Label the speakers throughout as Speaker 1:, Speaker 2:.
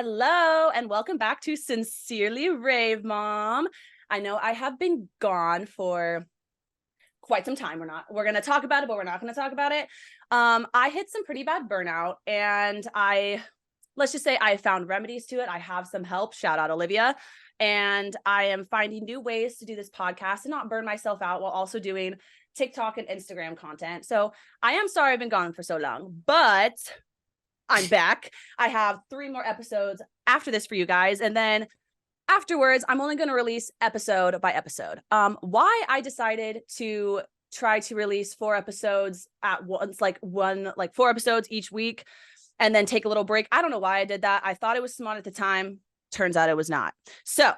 Speaker 1: Hello and welcome back to Sincerely Rave Mom. I know I have been gone for quite some time. We're going to talk about it, but we're not going to talk about it. I hit some pretty bad burnout and let's just say I found remedies to it. I have some help. Shout out Olivia. And I am finding new ways to do this podcast and not burn myself out while also doing TikTok and Instagram content. So I am sorry I've been gone for so long, but I'm back. I have 3 more episodes after this for you guys. And then afterwards, I'm only going to release episode by episode. Why I decided to try to release 4 episodes at once, like 4 episodes each week, and then take a little break. I don't know why I did that. I thought it was smart at the time. Turns out it was not. So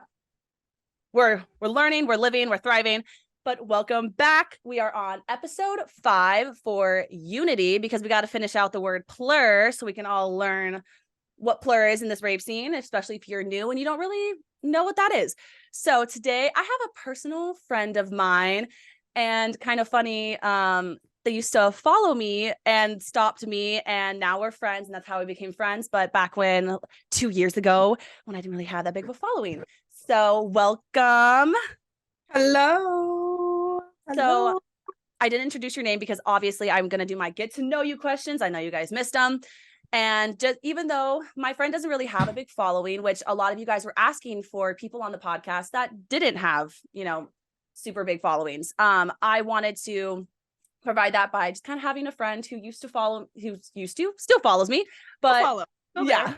Speaker 1: we're learning, we're living, we're thriving. But welcome back. We are on episode 5 for Unity because we got to finish out the word PLUR so we can all learn what PLUR is in this rave scene, especially if you're new and you don't really know what that is. So today I have a personal friend of mine, and kind of funny, they used to follow me and stopped me, and now we're friends, and that's how we became friends. But back when 2 years ago, when I didn't really have that big of a following. So welcome.
Speaker 2: Hello.
Speaker 1: So I didn't introduce your name because obviously I'm going to do my get to know you questions. I know you guys missed them. And just even though my friend doesn't really have a big following, which a lot of you guys were asking for people on the podcast that didn't have, super big followings. I wanted to provide that by just kind of having a friend who used to still follows me, but yeah.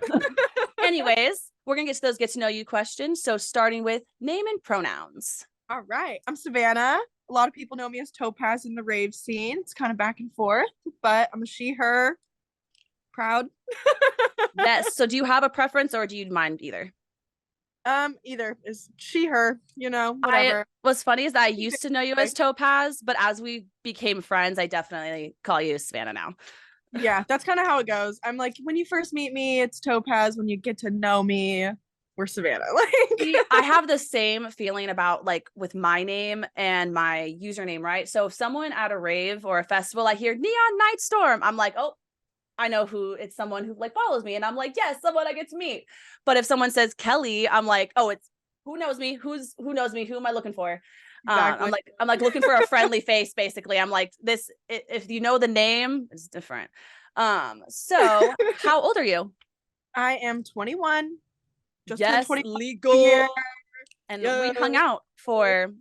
Speaker 1: Anyways, we're going to get to those get to know you questions. So starting with name and pronouns.
Speaker 2: All right. I'm Savannah. A lot of people know me as Topaz in the rave scene. It's kind of back and forth, but I'm a she, her. Proud.
Speaker 1: Yes. So do you have a preference or do you mind either?
Speaker 2: Either is she, her, whatever.
Speaker 1: What's funny is that I used to know you as Topaz, but as we became friends, I definitely call you Savannah now.
Speaker 2: Yeah, that's kind of how it goes. I'm like, when you first meet me, it's Topaz. When you get to know me, we're Savannah.
Speaker 1: See, I have the same feeling about with my name and my username, right? So if someone at a rave or a festival, I hear Neon Nightstorm, I'm like, oh, I know who it's someone who follows me. And I'm like, yes, someone I get to meet. But if someone says Kelly, I'm like, oh, it's who knows me? Who knows me? Who am I looking for? Exactly. I'm like looking for a friendly face, basically. I'm like, this, if you know the name, it's different. So how old are you?
Speaker 2: I am 21.
Speaker 1: Just legal year. And we hung out for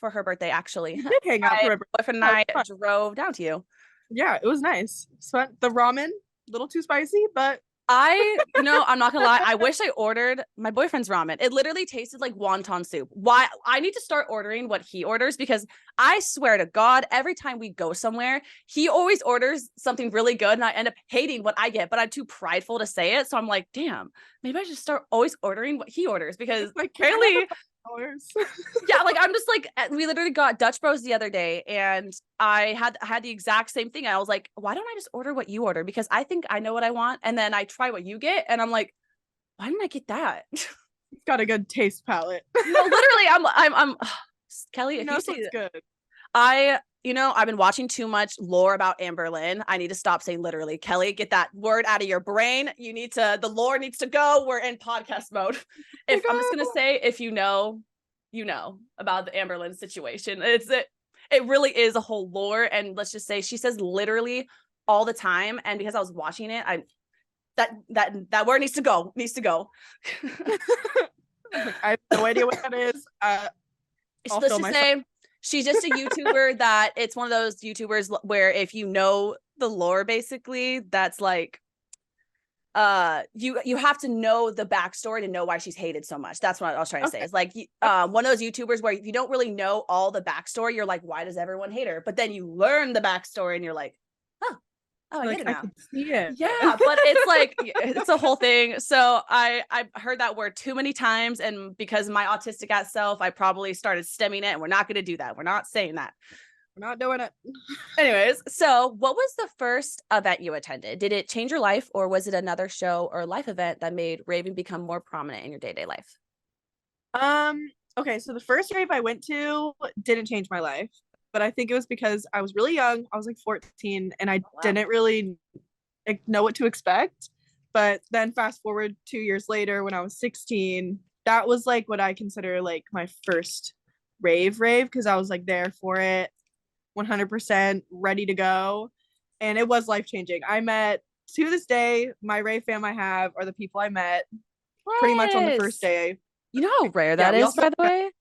Speaker 1: her birthday, actually.
Speaker 2: We did hang out for her birthday.
Speaker 1: Boyfriend and I drove down to you.
Speaker 2: Yeah, it was nice. Spent the ramen, a little too spicy, but
Speaker 1: I'm not gonna lie, I wish I ordered my boyfriend's ramen. It literally tasted like wonton soup. Why? I need to start ordering what he orders, because I swear to God, every time we go somewhere, he always orders something really good and I end up hating what I get, but I'm too prideful to say it. So I'm like, damn, maybe I should start always ordering what he orders, because apparently yeah, I'm just we literally got Dutch Bros the other day and I had the exact same thing. I was like, why don't I just order what you order? Because I think I know what I want. And then I try what you get and I'm like, why didn't I get that?
Speaker 2: You've got a good taste palette.
Speaker 1: No, literally, I'm Kelly, if you say
Speaker 2: it's good.
Speaker 1: I've been watching too much lore about Amberlynn. I need to stop saying literally. Kelly, get that word out of your brain. The lore needs to go. We're in podcast mode. I'm just going to say, if you know about the Amberlynn situation. It really is a whole lore. And let's just say she says literally all the time. And because I was watching it, that word needs to go.
Speaker 2: I have no idea what that is.
Speaker 1: Let's just say she's just a YouTuber that it's one of those YouTubers where if you know the lore, basically, that's you have to know the backstory to know why she's hated so much. That's what I was trying to say. It's one of those YouTubers where if you don't really know all the backstory, you're like, why does everyone hate her? But then you learn the backstory and you're like, I get it now.
Speaker 2: I can see it.
Speaker 1: Yeah, but it's it's a whole thing. So I heard that word too many times, and because my autistic ass self, I probably started stemming it, and we're not going to do that. We're not saying that.
Speaker 2: We're not doing it.
Speaker 1: Anyways, so what was the first event you attended? Did it change your life, or was it another show or life event that made raving become more prominent in your day-to-day life?
Speaker 2: Okay, so the first rave I went to didn't change my life. But I think it was because I was really young. I was 14 and I didn't really know what to expect. But then fast forward 2 years later when I was 16, that was like what I consider like my first rave because I was like there for it 100% ready to go. And it was life changing. I met, to this day, my rave fam I have are the people I met pretty much on the first
Speaker 1: Nice.
Speaker 2: day.
Speaker 1: You know how rare
Speaker 2: Yeah,
Speaker 1: that
Speaker 2: we
Speaker 1: is,
Speaker 2: also
Speaker 1: by the way?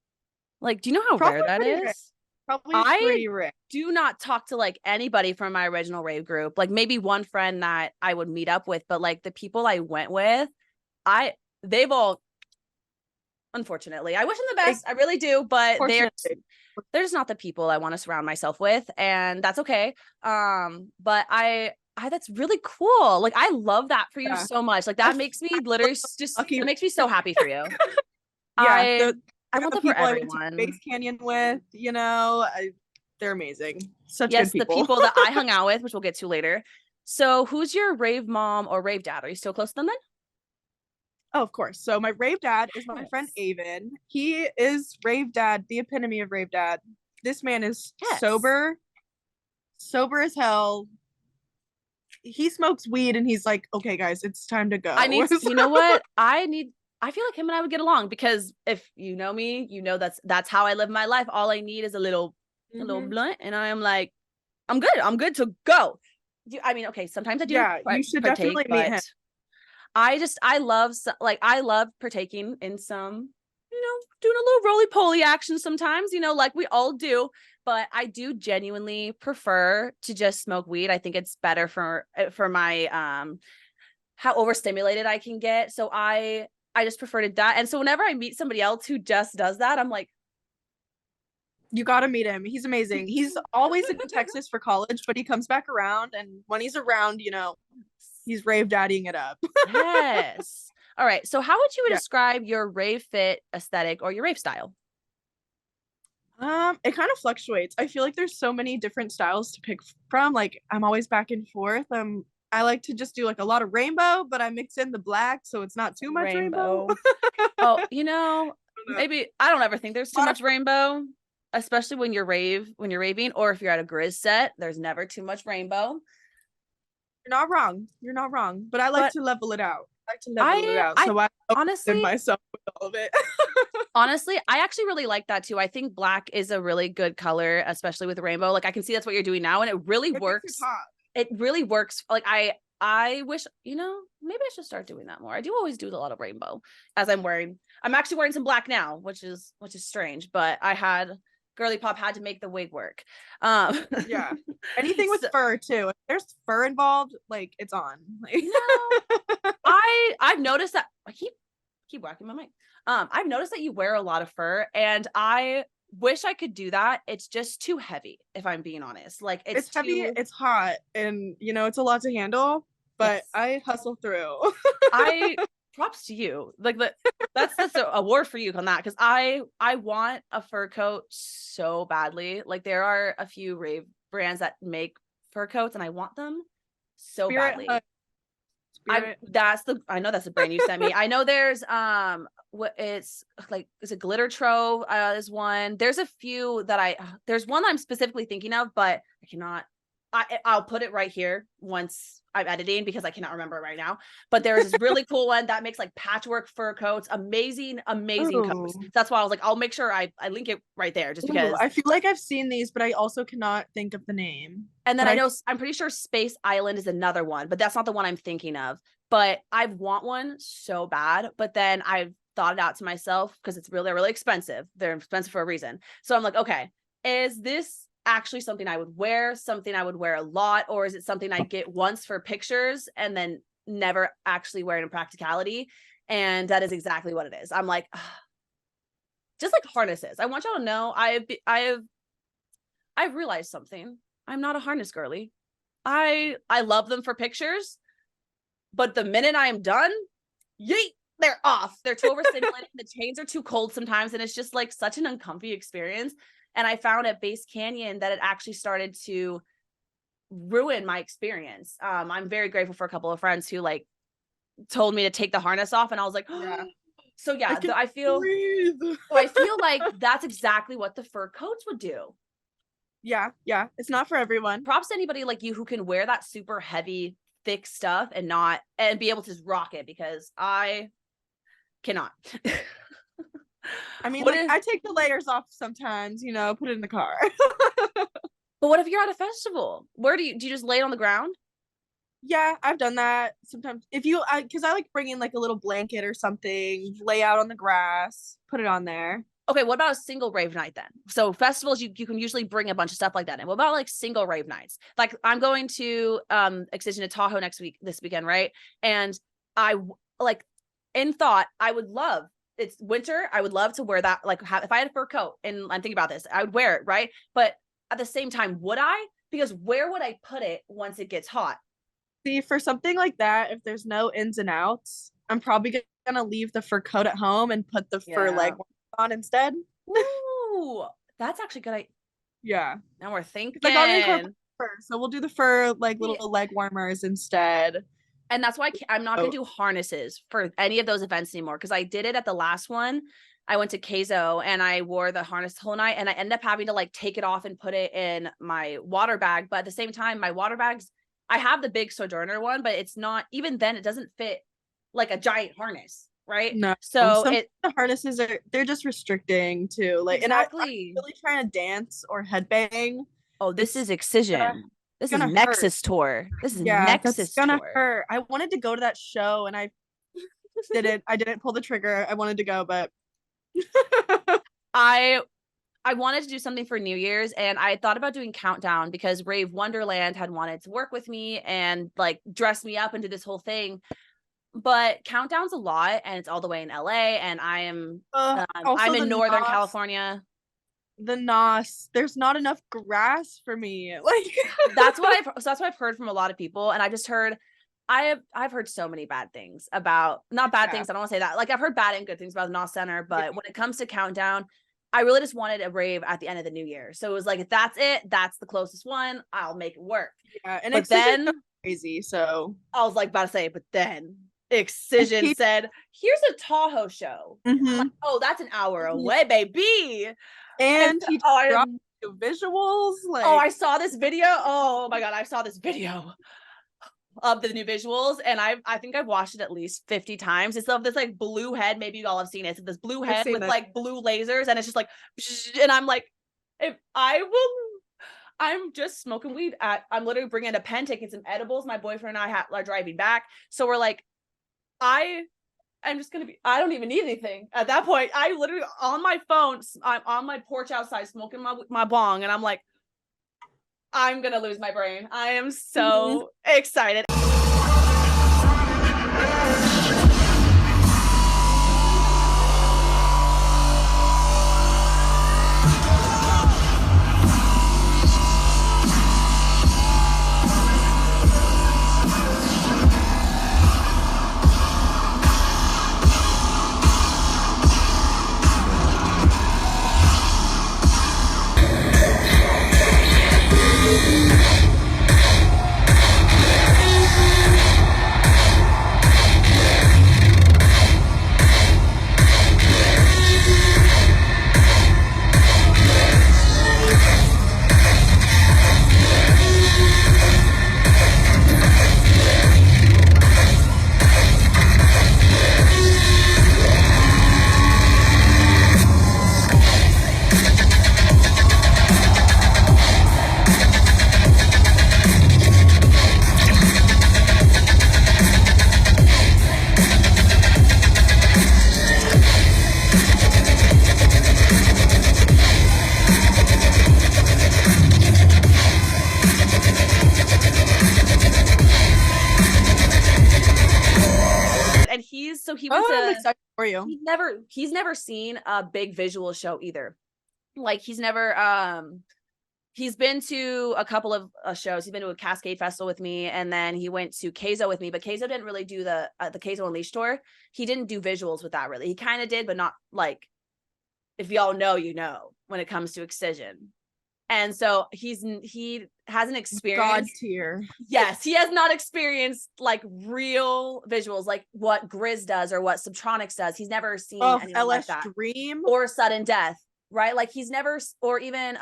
Speaker 1: Like, do you know how rare
Speaker 2: probably
Speaker 1: that
Speaker 2: pretty rare.
Speaker 1: is?
Speaker 2: Probably
Speaker 1: I
Speaker 2: pretty rare.
Speaker 1: do not talk to like anybody from my original rave group. Like maybe one friend that I would meet up with, but like the people I went with, they've all, unfortunately, I wish them the best. I really do, but
Speaker 2: Fortunately.
Speaker 1: they're just not the people I want to surround myself with, and that's okay. But that's really cool. Like I love that for you
Speaker 2: Yeah.
Speaker 1: so much. Like that makes me literally just
Speaker 2: Lucky.
Speaker 1: it makes me so happy for you.
Speaker 2: Yeah,
Speaker 1: I want
Speaker 2: the
Speaker 1: that for
Speaker 2: people I went to
Speaker 1: everyone.
Speaker 2: Base Canyon with, they're amazing. Such
Speaker 1: Yes,
Speaker 2: good
Speaker 1: the
Speaker 2: people.
Speaker 1: people that I hung out with, which we'll get to later. So, who's your rave mom or rave dad? Are you still close to them then?
Speaker 2: Oh, of course. So my rave dad is my friend
Speaker 1: Yes.
Speaker 2: Avon. He is rave dad, the epitome of rave dad. This man is
Speaker 1: Yes.
Speaker 2: sober as hell. He smokes weed and he's like, okay, guys, it's time to go.
Speaker 1: You know what? I feel like him and I would get along because if you know me, you know that's how I live my life. All I need is a little blunt, and I am like, I'm good. I'm good to go. I mean, okay, sometimes I do
Speaker 2: Yeah, you should
Speaker 1: partake,
Speaker 2: definitely meet
Speaker 1: but
Speaker 2: him.
Speaker 1: I love I love partaking in some, doing a little roly poly action sometimes, like we all do. But I do genuinely prefer to just smoke weed. I think it's better for my how overstimulated I can get. So I just prefer to that. And so whenever I meet somebody else who just does that, I'm like,
Speaker 2: You got to meet him. He's amazing. He's always in Texas for college, but he comes back around. And when he's around, he's rave daddying it up.
Speaker 1: yes. All right. So how would you
Speaker 2: Yeah.
Speaker 1: describe your rave fit aesthetic or your rave style?
Speaker 2: It kind of fluctuates. I feel like there's so many different styles to pick from. Like I'm always back and forth. I like to just do like a lot of rainbow, but I mix in the black so it's not too much rainbow.
Speaker 1: Oh,
Speaker 2: know.
Speaker 1: maybe I don't ever think there's too
Speaker 2: Lot of-
Speaker 1: much rainbow, especially when you're raving, or if you're at a Grizz set, there's never too much rainbow.
Speaker 2: You're not wrong. You're not wrong. But I like
Speaker 1: But
Speaker 2: to level it out. I like to level it out.
Speaker 1: I
Speaker 2: So I
Speaker 1: honestly,
Speaker 2: myself with all of it.
Speaker 1: honestly, I actually really like that too. I think black is a really good color, especially with rainbow. Like I can see that's what you're doing now, and it really
Speaker 2: It makes it
Speaker 1: works.
Speaker 2: pop.
Speaker 1: It really works. Like I wish, maybe I should start doing that more. I do always do a lot of rainbow as I'm actually wearing some black now, which is strange, but Girly Pop had to make the wig work.
Speaker 2: Yeah. Anything with fur too. If there's fur involved, like it's on. Like,
Speaker 1: I've noticed that I keep whacking my mic. I've noticed that you wear a lot of fur, and I wish I could do that. It's just too heavy, if I'm being honest. Like
Speaker 2: it's heavy, it's hot, and it's a lot to handle, but
Speaker 1: yes.
Speaker 2: I hustle through.
Speaker 1: I props to you. Like that's a award for you on that, because I want a fur coat so badly. Like there are a few rave brands that make fur coats, and I want them so badly. I know that's the brand you sent me. I know there's it's like, is it Glitter Trove? There's one. There's a few that there's one I'm specifically thinking of, but I cannot. I'll put it right here once I'm editing because I cannot remember it right now. But there's this really cool one that makes like patchwork fur coats, amazing coats. That's why I was like, I'll make sure I link it right there, just because
Speaker 2: I feel like I've seen these, but I also cannot think of the name.
Speaker 1: And then I'm pretty sure Space Island is another one, but that's not the one I'm thinking of. But I want one so bad, but then I've thought it out to myself because they're really expensive. They're expensive for a reason. So I'm like, okay, is this actually something I would wear a lot, or is it something I get once for pictures and then never actually wear it in practicality? And that is exactly what it is. I'm like, just like harnesses. I want y'all to know I've realized something. I'm not a harness girly. I love them for pictures, but the minute I am done, yeet, they're off. They're too overstimulated. The chains are too cold sometimes, and it's just like such an uncomfy experience. And I found at Base Canyon that it actually started to ruin my experience. I'm very grateful for a couple of friends who like told me to take the harness off, and I was like,
Speaker 2: yeah.
Speaker 1: So yeah, I feel like that's exactly what the fur coats would do.
Speaker 2: Yeah, it's not for everyone.
Speaker 1: Props to anybody like you who can wear that super heavy thick stuff and be able to just rock it, because I cannot.
Speaker 2: I mean, like, I take the layers off sometimes, you know, put it in the car.
Speaker 1: But what if you're at a festival? Where do you just lay it on the ground?
Speaker 2: Yeah, I've done that sometimes. If you, because I like bring in like a little blanket or something, lay out on the grass, put it on there.
Speaker 1: Okay, what about a single rave night then? So festivals, you can usually bring a bunch of stuff like that. And what about like single rave nights? Like I'm going to Excision to Tahoe this weekend, right? And I like in thought, I would love, it's winter, I would love to wear that, like if I had a fur coat, and I'm thinking about this, I would wear it, right? But at the same time, would I? Because where would I put it once it gets hot?
Speaker 2: See, for something like that, if there's no ins and outs, I'm probably gonna leave the fur coat at home and put the fur leg on instead.
Speaker 1: Ooh, that's actually good.
Speaker 2: Yeah.
Speaker 1: Now we're thinking.
Speaker 2: Like, I'll incorporate fur, so we'll do the fur like little leg warmers instead.
Speaker 1: And that's why I'm not gonna do harnesses for any of those events anymore, because I did it at the last one. I went to Keizo and I wore the harness the whole night, and I ended up having to like take it off and put it in my water bag. But at the same time, my water bags, I have the big Sojourner one, but it's not, even then it doesn't fit like a giant harness, right?
Speaker 2: No.
Speaker 1: So
Speaker 2: the harnesses they're just restricting too. Like,
Speaker 1: exactly.
Speaker 2: And I'm really trying to dance or headbang.
Speaker 1: Oh, this is Excision. This is Nexus tour. This is Nexus
Speaker 2: that's gonna hurt. I wanted to go to that show and I didn't pull the trigger. I wanted to go, but
Speaker 1: I wanted to do something for New Year's, and I thought about doing Countdown because Rave Wonderland had wanted to work with me and like dress me up and do this whole thing. But Countdown's a lot, and it's all the way in LA, and I'm in Northern California.
Speaker 2: The NOS, there's not enough grass for me. Like
Speaker 1: that's what I've heard from a lot of people, and I just heard I've heard so many bad things about, not bad things, I don't want to say that. Like I've heard bad and good things about the NOS Center, but when it comes to Countdown, I really just wanted a rave at the end of the new year. So it was like, if that's it, that's the closest one, I'll make it work.
Speaker 2: Yeah, and but then crazy. So
Speaker 1: I was like about to say, but then Excision said, "Here's a Tahoe show." Like, oh, that's an hour away, baby.
Speaker 2: And he dropped visuals. Like,
Speaker 1: oh, I saw this video. Oh my god, I saw this video of the new visuals, and I think I've watched it at least 50 times. It's of this like blue head, maybe you all have seen it. It's this blue head with like blue lasers, and it's just like, and I'm like, if I will, I'm just smoking weed I'm literally bringing a pen, taking some edibles. My boyfriend and I are driving back, so we're like, I'm just gonna be, I don't even need anything at that point. I literally on my phone, I'm on my porch outside smoking my bong, and I'm like, I'm gonna lose my brain. I am so excited.
Speaker 2: I'm excited for you.
Speaker 1: He's never seen a big visual show either. Like he's never he's been to a couple of shows. He's been to a Cascade Festival with me, and then he went to Keizo with me, but Keizo didn't really do the Keizo Unleashed tour. He didn't do visuals with that really. He kind of did, but not like, if y'all know, you know, when it comes to Excision. And so he hasn't experienced
Speaker 2: God tier.
Speaker 1: Yes, he has not experienced like real visuals, like what Grizz does or what Subtronics does. He's never seen anything like that.
Speaker 2: Dream
Speaker 1: or Sudden Death, right? Like he's never, or even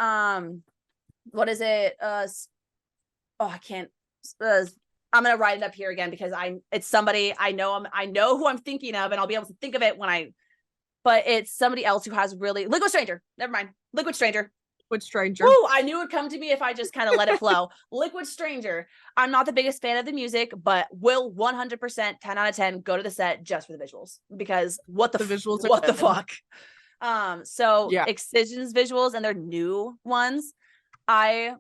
Speaker 1: what is it? I can't. I'm gonna write it up here again because it's somebody I know who I'm thinking of, and I'll be able to think of it but it's somebody else who has really Liquid Stranger. Never mind. Liquid Stranger.
Speaker 2: Liquid Stranger.
Speaker 1: Woo, I knew it would come to me if I just kind of let it flow. Liquid Stranger. I'm not the biggest fan of the music, but will 100% 10 out of 10 go to the set just for the visuals, because what the
Speaker 2: visuals
Speaker 1: what the
Speaker 2: good.
Speaker 1: fuck. So
Speaker 2: Yeah.
Speaker 1: Excision's visuals and their new ones, I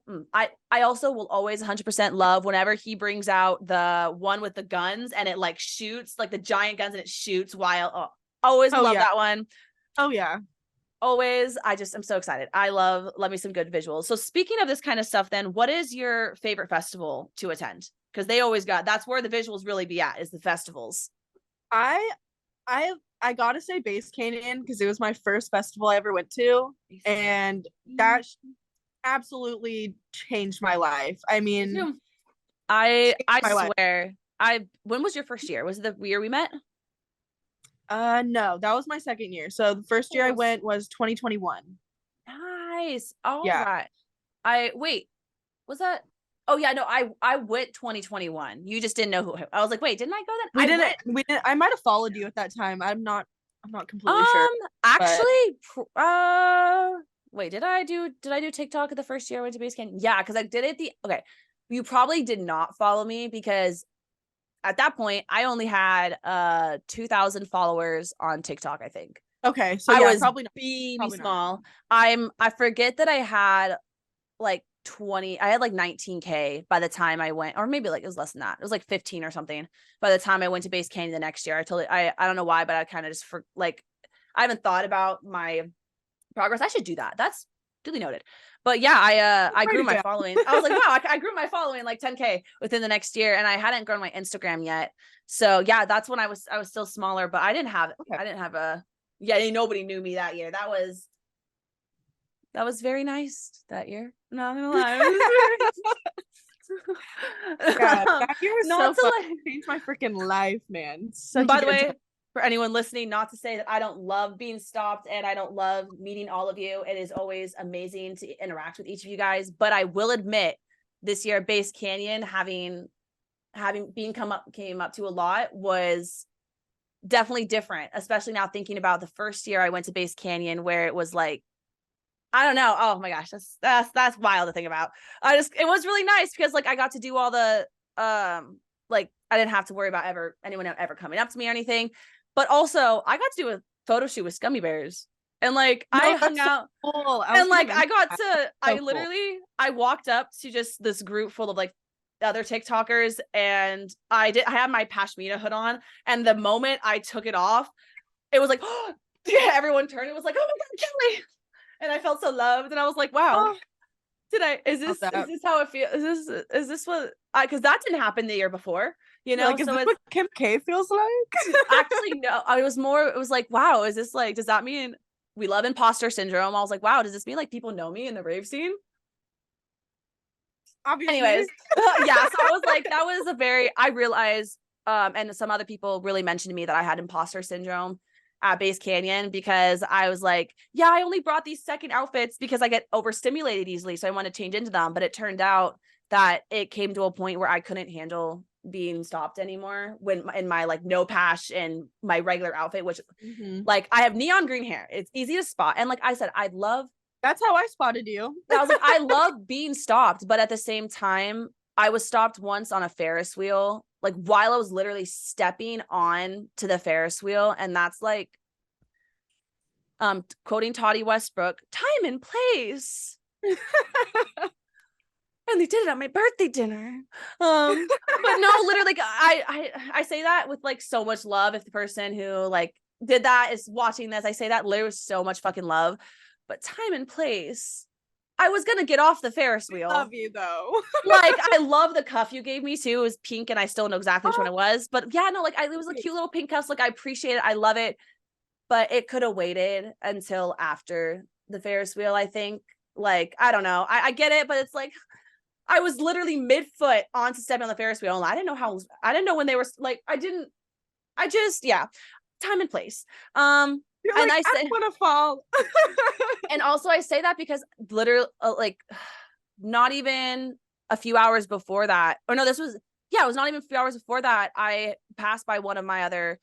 Speaker 1: also will always 100% love whenever he brings out the one with the guns and it like shoots, like the giant guns and it shoots while always love that one.
Speaker 2: Oh yeah.
Speaker 1: Always. I'm so excited. I love me some good visuals. So speaking of this kind of stuff, then what is your favorite festival to attend? Because they always that's where the visuals really be at, is the festivals.
Speaker 2: I gotta say Base Canyon, because it was my first festival I ever went to, and that absolutely changed my life. I mean,
Speaker 1: I swear. When was your first year? Was it the year we met?
Speaker 2: No, that was my second year. So the first year I went was 2021.
Speaker 1: Nice. All right. Was that? Oh yeah, no, I went 2021. You just didn't know who. I was like, wait, didn't I go then?
Speaker 2: We didn't. I might have followed you at that time. I'm not completely sure.
Speaker 1: Actually, wait, did I do TikTok the first year I went to Base Camp? Yeah, because I did it okay. You probably did not follow me because at that point I only had 2,000 followers on TikTok, I think.
Speaker 2: Okay, so
Speaker 1: I was
Speaker 2: probably
Speaker 1: small. I forget that I had like 20, I had like 19K by the time I went, or maybe like it was less than that. It was like 15 or something by the time I went to Base Canyon the next year. I don't know why, but I kind of just I haven't thought about my progress. I should do that. That's duly noted. But yeah, I grew my following. I was like, wow, I grew my following like 10K within the next year, and I hadn't grown my Instagram yet. So yeah, that's when I was still smaller, but I didn't have nobody knew me that year. That was very nice that year. Not gonna lie.
Speaker 2: Yeah, that year was so fun. It changed my freaking life, man.
Speaker 1: By the way, for anyone listening, not to say that I don't love being stopped and I don't love meeting all of you. It is always amazing to interact with each of you guys. But I will admit, this year Base Canyon came up to a lot was definitely different, especially now thinking about the first year I went to Base Canyon, where it was like, I don't know. Oh my gosh, that's wild to think about. It was really nice because like I got to do all the like I didn't have to worry about anyone ever coming up to me or anything. But also I got to do a photo shoot with Scummy Bears. And like I hung out cool. And like I walked up to just this group full of like other TikTokers, and I had my Pashmina hood on, and the moment I took it off, it was like, oh yeah, everyone turned. It was like, oh my God, Kelly. And I felt so loved, and I was like, wow, is this how it feels? Is this what because that didn't happen the year before, you know?
Speaker 2: Like, is this what Kim K feels like?
Speaker 1: Actually, no, it was like, wow, is this like, does that mean we love imposter syndrome? I was like, wow, does this mean like people know me in the rave scene?
Speaker 2: Obviously.
Speaker 1: Anyways, yeah, so I was like, that was I realized, and some other people really mentioned to me that I had imposter syndrome at Base Canyon, because I was like, yeah, I only brought these second outfits because I get overstimulated easily, so I want to change into them. But it turned out that it came to a point where I couldn't handle being stopped anymore when in my like no pash and my regular outfit, which like I have neon green hair. It's easy to spot. And like I said,
Speaker 2: that's how I spotted you.
Speaker 1: I was like, I love being stopped, but at the same time, I was stopped once on a Ferris wheel, like while I was literally stepping on to the Ferris wheel. And that's like, quoting Toddy Westbrook, time and place. And they did it at my birthday dinner. But no, literally, like, I say that with like so much love. If the person who like did that is watching this, I say that literally with so much fucking love. But time and place, I was gonna get off the Ferris wheel.
Speaker 2: I love you though.
Speaker 1: Like, I love the cuff you gave me too. It was pink, and I still know exactly which one it was. But yeah, no, like it was a cute little pink cuff. Like, I appreciate it. I love it. But it could have waited until after the Ferris wheel, I think. Like, I don't know. I get it, but it's like I was literally mid-foot onto stepping on the Ferris wheel, and I didn't know when they were like, yeah, time and place.
Speaker 2: You're and like, I want to fall.
Speaker 1: And also I say that because literally like not even a few hours before that, or no, this was yeah, it was not even a few hours before that. I passed by one of my other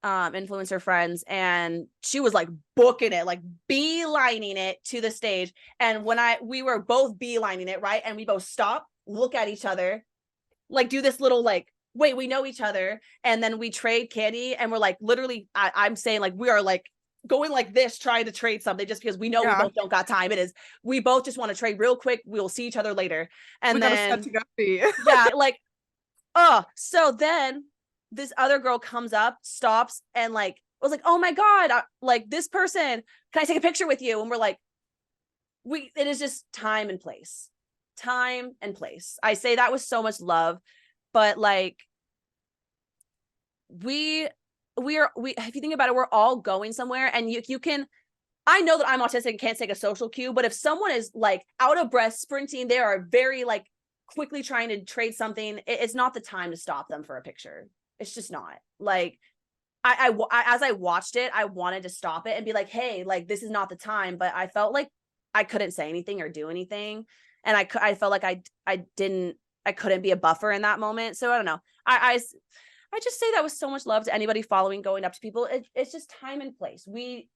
Speaker 1: influencer friends, and she was like booking it, like beelining it to the stage. And when we were both beelining it, right? And we both stop, look at each other, like do this little like, wait, we know each other. And then we trade candy, and we're like, literally, I'm saying like we are like going like this, trying to trade something just because we know we both don't got time. We both just want to trade real quick. We'll see each other later. And
Speaker 2: we
Speaker 1: then
Speaker 2: gotta set to go see.
Speaker 1: yeah, like, oh, so then this other girl comes up, stops, and like was like, oh my God, like this person, can I take a picture with you? And we're like, it is just time and place. Time and place. I say that with so much love, but like we if you think about it, we're all going somewhere, and you can, I know that I'm autistic and can't take a social cue, but if someone is like out of breath sprinting, they are very like quickly trying to trade something, it's not the time to stop them for a picture. It's just not. Like I as I watched it, I wanted to stop it and be like, hey, like this is not the time, but I felt like I couldn't say anything or do anything, and I felt like I couldn't be a buffer in that moment. So I don't know. I just say that with so much love to anybody following, going up to people. It's just time and place.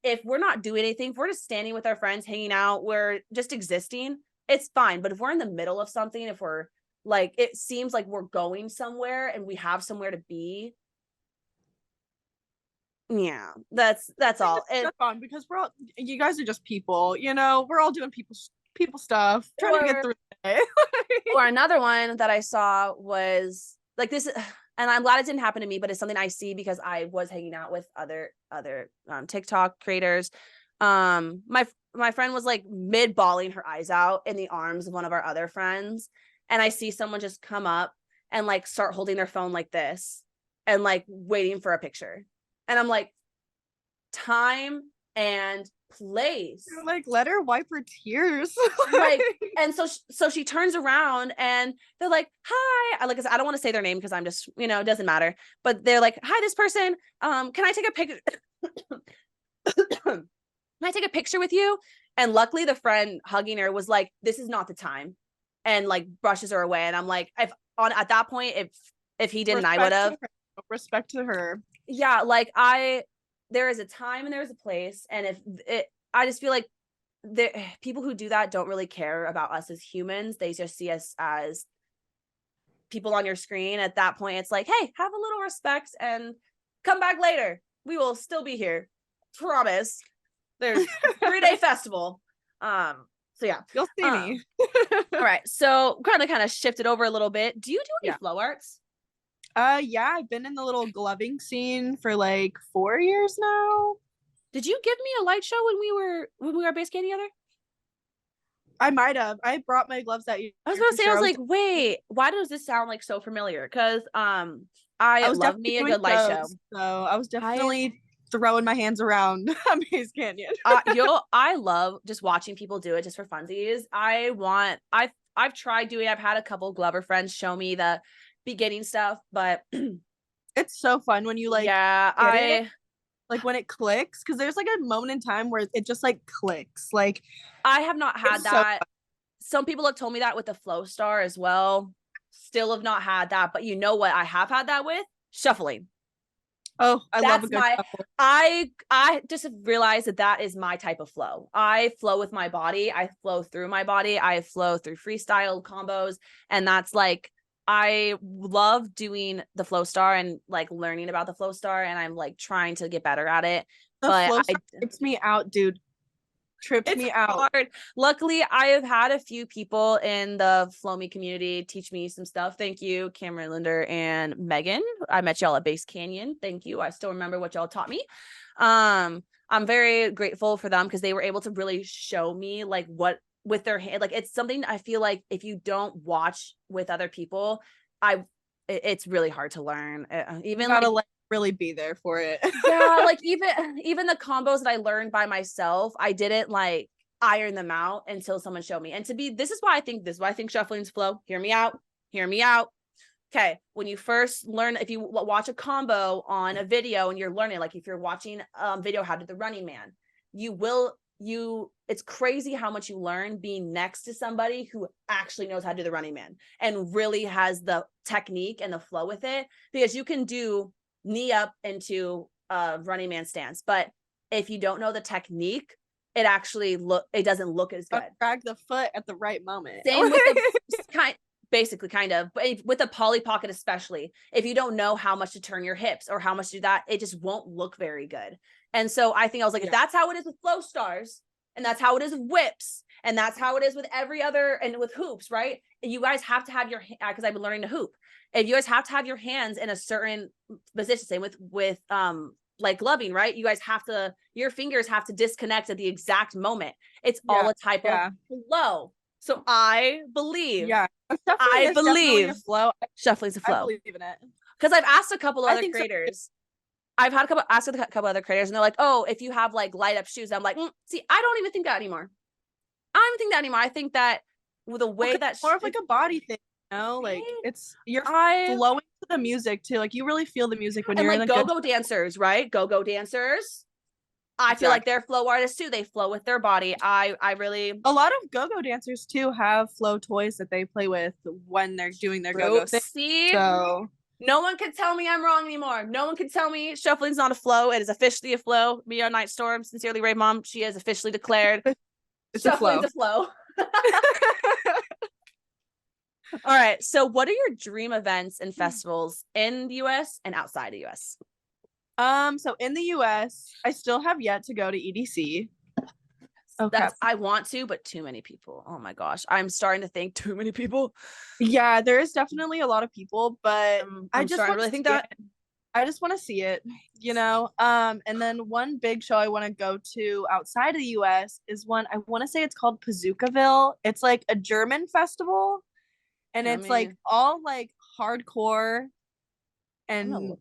Speaker 1: If we're not doing anything, if we're just standing with our friends, hanging out, we're just existing, it's fine. But if we're in the middle of something, if we're like, it seems like we're going somewhere and we have somewhere to be. Yeah, that's all.
Speaker 2: That's fun because you guys are just people, you know, we're all doing people stuff, trying to get through the day.
Speaker 1: Or another one that I saw was like this, and I'm glad it didn't happen to me, but it's something I see because I was hanging out with other TikTok creators. My friend was like mid-bawling her eyes out in the arms of one of our other friends, and I see someone just come up and like start holding their phone like this and like waiting for a picture. And I'm like, time and place.
Speaker 2: You're like, let her wipe her tears.
Speaker 1: Like, and so she turns around and they're like, hi. Like I said, I don't want to say their name because I'm just, you know, it doesn't matter. But they're like, hi, this person. Can I take a picture? Can I take a picture with you? And luckily the friend hugging her was like, this is not the time, and like brushes her away. And I'm like, at that point, if he didn't, I would have.
Speaker 2: Respect to her.
Speaker 1: Yeah, like there is a time and there is a place, and I just feel like people who do that don't really care about us as humans. They just see us as people on your screen. At that point, it's like, hey, have a little respect and come back later. We will still be here. Promise. There's 3-day festival. So yeah.
Speaker 2: You'll see me.
Speaker 1: All right. So kind of shift it over a little bit. Do you do any flow arts?
Speaker 2: Yeah, I've been in the little gloving scene for like 4 years now.
Speaker 1: Did you give me a light show when we were base skating together?
Speaker 2: I might have. I brought my gloves that year.
Speaker 1: I was gonna say, I was like, wait, why does this sound like so familiar? Because I love me a good light show.
Speaker 2: So I was definitely throwing my hands around on Maze Canyon.
Speaker 1: I love just watching people do it just for funsies. I've tried doing. I've had a couple Glover friends show me the beginning stuff, but
Speaker 2: it's so fun when you like like when it clicks, because there's like a moment in time where it just like clicks. Like
Speaker 1: I have not had that. Some people have told me that with the Flow Star as well. Still have not had that, but you know what I have had that with? Shuffling.
Speaker 2: Oh, I love a good shuffle.
Speaker 1: I just realized that is my type of flow. I flow with my body. I flow through my body. I flow through freestyle combos, and that's like, I love doing the Flow Star and like learning about the Flow Star, and I'm like trying to get better at it.
Speaker 2: But it trips me out, dude. Trips me out.
Speaker 1: Hard. Luckily, I have had a few people in the Flow Me community teach me some stuff. Thank you, Cameron Linder and Megan. I met y'all at Base Canyon. Thank you. I still remember what y'all taught me. I'm very grateful for them because they were able to really show me like what with their hand, like it's something I feel like if you don't watch with other people, it's really hard to learn. Even
Speaker 2: gotta like really be there for it.
Speaker 1: Yeah, like even the combos that I learned by myself, I didn't like iron them out until someone showed me. And this is why I think shuffling's flow. Hear me out. Okay, when you first learn, if you watch a combo on a video and you're learning, like if you're watching video how to do the Running Man, you will it's crazy how much you learn being next to somebody who actually knows how to do the Running Man and really has the technique and the flow with it, because you can do knee up into a Running Man stance, but if you don't know the technique, it doesn't look as good.
Speaker 2: Drag the foot at the right moment.
Speaker 1: Same with the basically kind of, but with a Polly Pocket especially, if you don't know how much to turn your hips or how much to do that, it just won't look very good. And so I think I was like, if that's how it is with flow stars, and that's how it is with whips, and that's how it is with every other, and with hoops, right? You guys have to have your, because I've been learning to hoop. If you guys have to have your hands in a certain position, same with like gloving, right? You guys have to, your fingers have to disconnect at the exact moment. It's all a type of flow. So I believe,
Speaker 2: definitely a flow.
Speaker 1: Shuffling's a flow.
Speaker 2: I believe in it.
Speaker 1: Because I've asked a couple other creators. I've had asked a couple other creators, and they're like, "Oh, if you have like light up shoes," I'm like, "See, I don't even think that anymore. I don't even think that anymore. I think that with the way that
Speaker 2: more of like a body thing, you know, like you're flowing to the music too. Like you really feel the music when you're
Speaker 1: like
Speaker 2: in
Speaker 1: go-go dancers, right? Go-go dancers. I feel like they're flow artists too. They flow with their body. I really,
Speaker 2: a lot of go-go dancers too have flow toys that they play with when they're doing their go-go thing.
Speaker 1: See?
Speaker 2: So
Speaker 1: no one can tell me I'm wrong anymore. No one can tell me shuffling's not a flow. It is officially a flow. Me on Night Storm, sincerely Rave Mom, she has officially declared shuffling's a flow. All right. So what are your dream events and festivals in the US and outside the US?
Speaker 2: So in the US, I still have yet to go to EDC.
Speaker 1: Okay. I want to, but too many people. Oh my gosh. I'm starting to think too many people.
Speaker 2: Yeah, there is definitely a lot of people, but I just
Speaker 1: really think that
Speaker 2: I just want to see it, you know. And then one big show I want to go to outside of the US is one, I want to say it's called Pazookaville. It's like a German festival, and it's like all like hardcore, and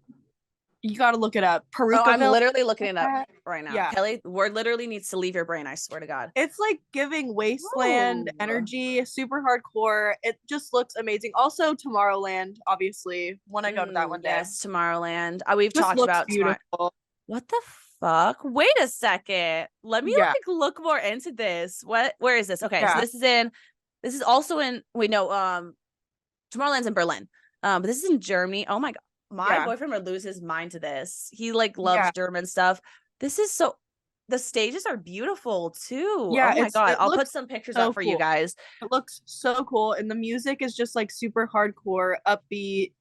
Speaker 2: you got to look it up.
Speaker 1: I'm literally looking it up right now.
Speaker 2: Yeah.
Speaker 1: Kelly, word literally needs to leave your brain. I swear to God.
Speaker 2: It's like giving wasteland energy, super hardcore. It just looks amazing. Also, Tomorrowland, obviously. When I go to that one day.
Speaker 1: Yes, Tomorrowland. We've
Speaker 2: just
Speaker 1: talked about
Speaker 2: beautiful.
Speaker 1: What the fuck? Wait a second. Let me like look more into this. Where is this? Okay, so this is also in Tomorrowland's in Berlin. But this is in Germany. Oh my God. My boyfriend would lose his mind to this. He like loves German stuff. This is the stages are beautiful too.
Speaker 2: Yeah,
Speaker 1: oh my God. I'll put some pictures up for you guys.
Speaker 2: It looks so cool. And the music is just like super hardcore, upbeat,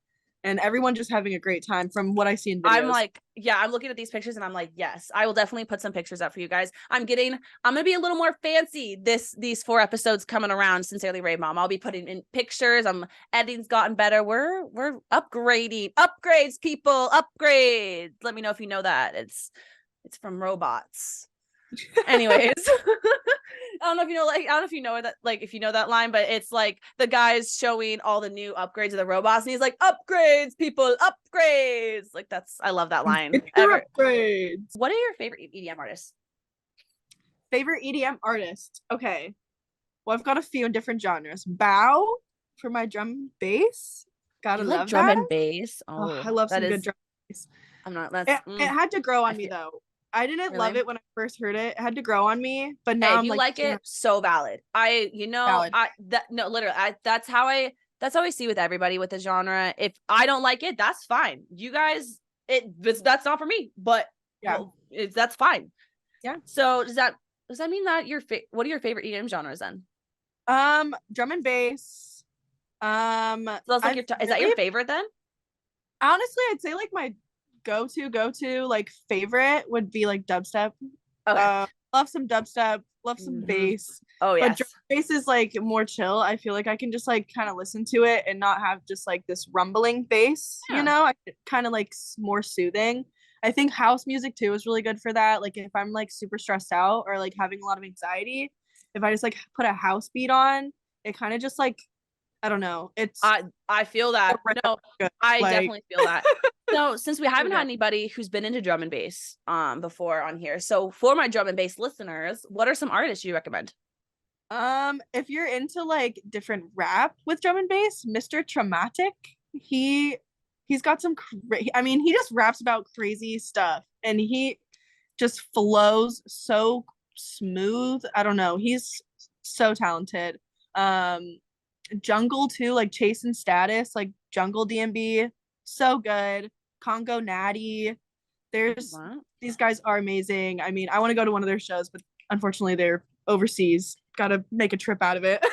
Speaker 2: and everyone just having a great time from what I see in videos.
Speaker 1: I'm like, I'm looking at these pictures and I'm like, yes, I will definitely put some pictures up for you guys. I'm gonna be a little more fancy these 4 episodes coming around. Sincerely Rave Mom. I'll be putting in pictures. Editing's gotten better. We're upgrading. Upgrades, people, upgrades. Let me know if you know that. It's from robots. Anyways. I don't know if you know that, like, if you know that line, but it's like the guy's showing all the new upgrades of the robots, and he's like, upgrades, people, upgrades. Like, I love that line.
Speaker 2: Upgrades.
Speaker 1: What are your favorite EDM artists?
Speaker 2: Favorite EDM artist? Okay. Well, I've got a few in different genres. Bow for my drum bass. Gotta love
Speaker 1: drum and bass. Oh,
Speaker 2: I love some good drum bass. It had to grow on me though. I didn't love it when I first heard it. It had to grow on me, but now
Speaker 1: if you like it, so valid. Literally, that's how I see with everybody with the genre. If I don't like it, that's fine. You guys, that's not for me. But that's fine.
Speaker 2: Yeah.
Speaker 1: So does that mean that what are your favorite EDM genres then?
Speaker 2: Drum and bass.
Speaker 1: So that's like is that your favorite then?
Speaker 2: Honestly, I'd say like my go-to like favorite would be like dubstep. Okay. Love some dubstep, love some bass.
Speaker 1: Oh yeah,
Speaker 2: but drum bass is like more chill. I feel like I can just like kind of listen to it and not have just like this rumbling bass, you know. I kind of like more soothing. I think house music too is really good for that. Like if I'm like super stressed out or like having a lot of anxiety, if I just like put a house beat on, it kind of just like, I don't know.
Speaker 1: I feel that. No, I definitely feel that. So since we haven't had anybody who's been into drum and bass before on here, so for my drum and bass listeners, what are some artists you recommend?
Speaker 2: If you're into like different rap with drum and bass, Mr. Traumatic, he's got some he just raps about crazy stuff and he just flows so smooth. I don't know. He's so talented. Jungle too, like Chase and Status, like Jungle DMB, so good. Congo Natty. There's
Speaker 1: Wow.
Speaker 2: these guys are amazing. I mean, I want to go to one of their shows, but unfortunately they're overseas. Gotta make a trip out of it.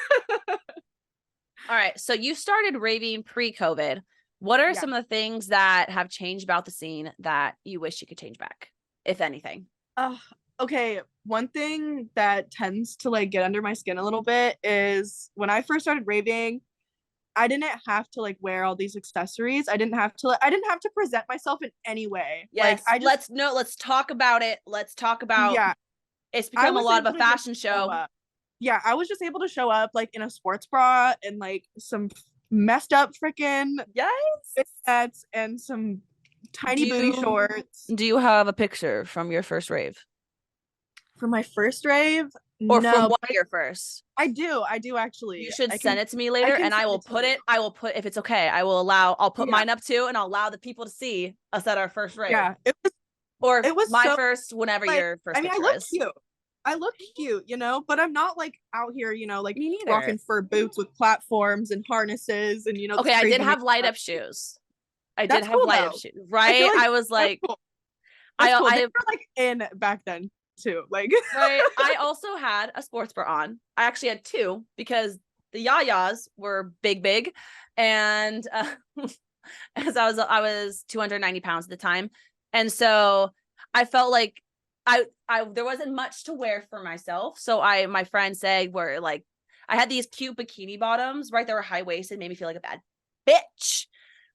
Speaker 1: All right. So you started raving pre-COVID. What are some of the things that have changed about the scene that you wish you could change back, if anything?
Speaker 2: Okay. One thing that tends to like get under my skin a little bit is when I first started raving, I didn't have to like wear all these accessories. I didn't have to present myself in any way.
Speaker 1: Yes.
Speaker 2: Like
Speaker 1: let's talk about it. Let's talk about it's become a lot of a fashion show.
Speaker 2: Yeah, I was just able to show up like in a sports bra and like some messed up freaking sets and some tiny booty shorts.
Speaker 1: Do you have a picture from your first rave?
Speaker 2: For my first rave?
Speaker 1: Or from one of your first?
Speaker 2: I do actually.
Speaker 1: You should send it to me later and I will put if it's okay, I'll put mine up too and I'll allow the people to see us at our first rave.
Speaker 2: Yeah.
Speaker 1: It was my first, whenever like, your first picture is.
Speaker 2: I look cute, you know, but I'm not like out here, you know, like rocking fur boots with platforms and harnesses and, you know.
Speaker 1: Okay, I did have light up shoes. I did have light up shoes, right? I was like,
Speaker 2: cool. I were like in back then too, like.
Speaker 1: Right. I also had a sports bra on. I actually had two because the yayas were big, and as I was 290 pounds at the time, and so I felt like I there wasn't much to wear for myself. So my friend said I had these cute bikini bottoms, right? They were high waisted, made me feel like a bad bitch,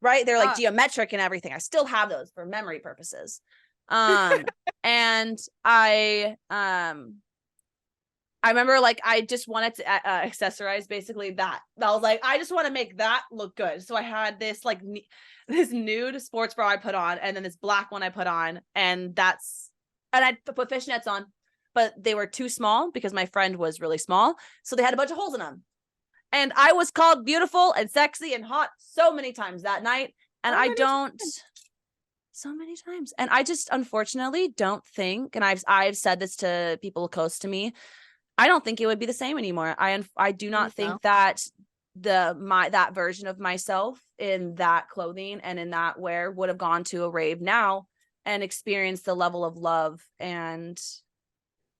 Speaker 1: right? They're like geometric and everything. I still have those for memory purposes. And I remember like I just wanted to accessorize basically that. I was like, I just want to make that look good. So I had this like this nude sports bra I put on, and then this black one I put on, and I put fishnets on, but they were too small because my friend was really small. So they had a bunch of holes in them. And I was called beautiful and sexy and hot so many times that night. And so many times. And I just unfortunately don't think, and I've said this to people close to me, I don't think it would be the same anymore. I do not think that that version of myself in that clothing and in that wear would have gone to a rave now and experienced the level of love and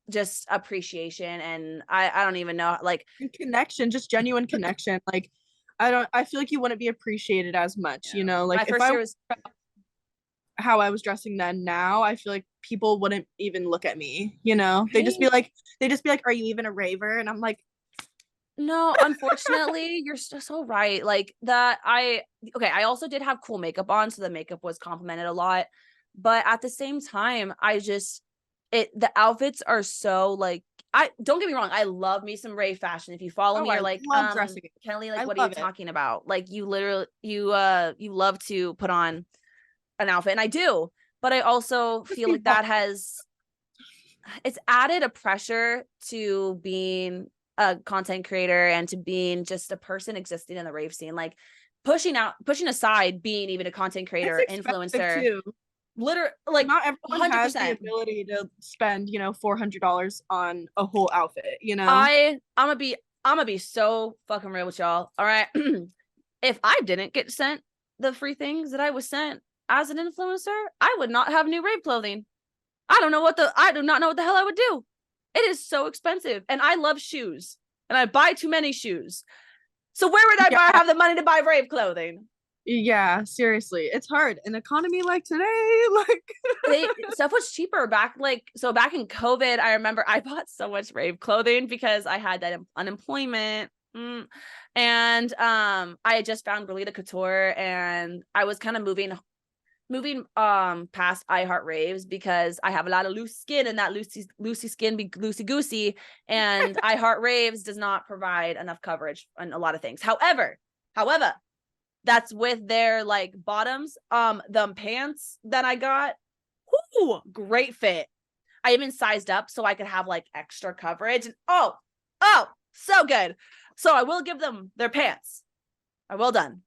Speaker 1: just appreciation. And I don't even know, like,
Speaker 2: connection, just genuine connection. Like, I feel like you wouldn't be appreciated as much, you know, like if I was how I was dressing then, now I feel like people wouldn't even look at me, you know. They just be like, are you even a raver? And I'm like,
Speaker 1: no, unfortunately. You're so right. Like that. I also did have cool makeup on, so the makeup was complimented a lot, but at the same time, the outfits are so like, I don't get me wrong, I love me some rave fashion. If you follow me, you're like, Kelly, like, what are you talking about? Like, you literally you love to put on an outfit, and I do, but I also feel like that it's added a pressure to being a content creator and to being just a person existing in the rave scene, like pushing aside being even a content creator, influencer too. Literally, like,
Speaker 2: not everyone 100%. Has the ability to spend, you know, $400 on a whole outfit, you know.
Speaker 1: I'm gonna be so fucking real with y'all. All right. If I didn't get sent the free things that I was sent as an influencer, I would not have new rave clothing. I do not know what the hell I would do. It is so expensive, and I love shoes, and I buy too many shoes. So where would I have the money to buy rave clothing?
Speaker 2: Yeah, seriously, it's hard. An economy like today, like
Speaker 1: stuff was cheaper back in COVID. I remember I bought so much rave clothing because I had that unemployment. And I had just found Relita Couture, and I was kind of moving past iHeart Raves because I have a lot of loose skin, and that loosey skin be loosey goosey, and iHeart Raves does not provide enough coverage on a lot of things. However, that's with their like bottoms. The pants that I got, great fit. I even sized up so I could have like extra coverage, and oh, so good. So I will give them their pants. Are well done,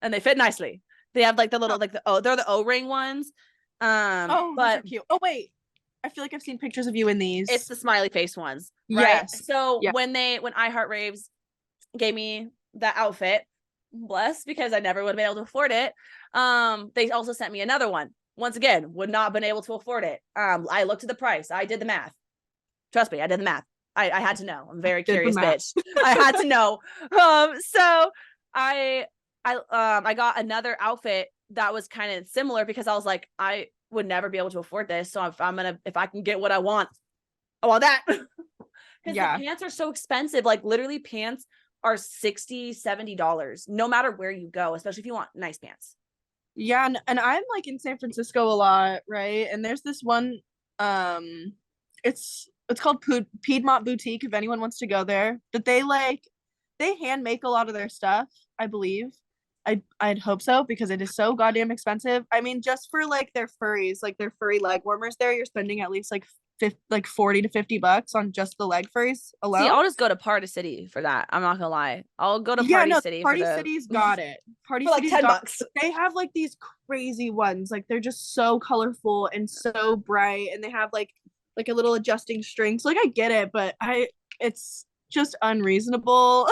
Speaker 1: and they fit nicely. They have like the little they're the O-ring ones.
Speaker 2: but they're cute. Oh wait, I feel like I've seen pictures of you in these.
Speaker 1: It's the smiley face ones, right?
Speaker 2: Yes.
Speaker 1: So
Speaker 2: Yeah.
Speaker 1: when iHeart Raves gave me that outfit, bless, because I never would have been able to afford it. They also sent me another one. Once again, would not have been able to afford it. I looked at the price. I did the math. Trust me, I did the math. I had to know. I'm a very curious bitch. I had to know. So I got another outfit that was kind of similar because I was like, I would never be able to afford this. So if I can get what I want that. Because the pants are so expensive. Like literally pants are $60-$70 no matter where you go, especially if you want nice pants.
Speaker 2: Yeah, and I'm like in San Francisco a lot, right? And there's this one, it's called Piedmont Boutique, if anyone wants to go there. But they hand make a lot of their stuff, I believe. I'd hope so because it is so goddamn expensive. I mean, just for like their furries, like their furry leg warmers there, you're spending at least like $40 to $50 on just the leg furries alone.
Speaker 1: See, I'll just go to Party City for that. I'm not gonna lie. I'll go to Party City.
Speaker 2: Party City's got it. Party
Speaker 1: for like
Speaker 2: City's
Speaker 1: $10.
Speaker 2: They have like these crazy ones. Like they're just so colorful and so bright, and they have like a little adjusting string. So like I get it, but it's just unreasonable.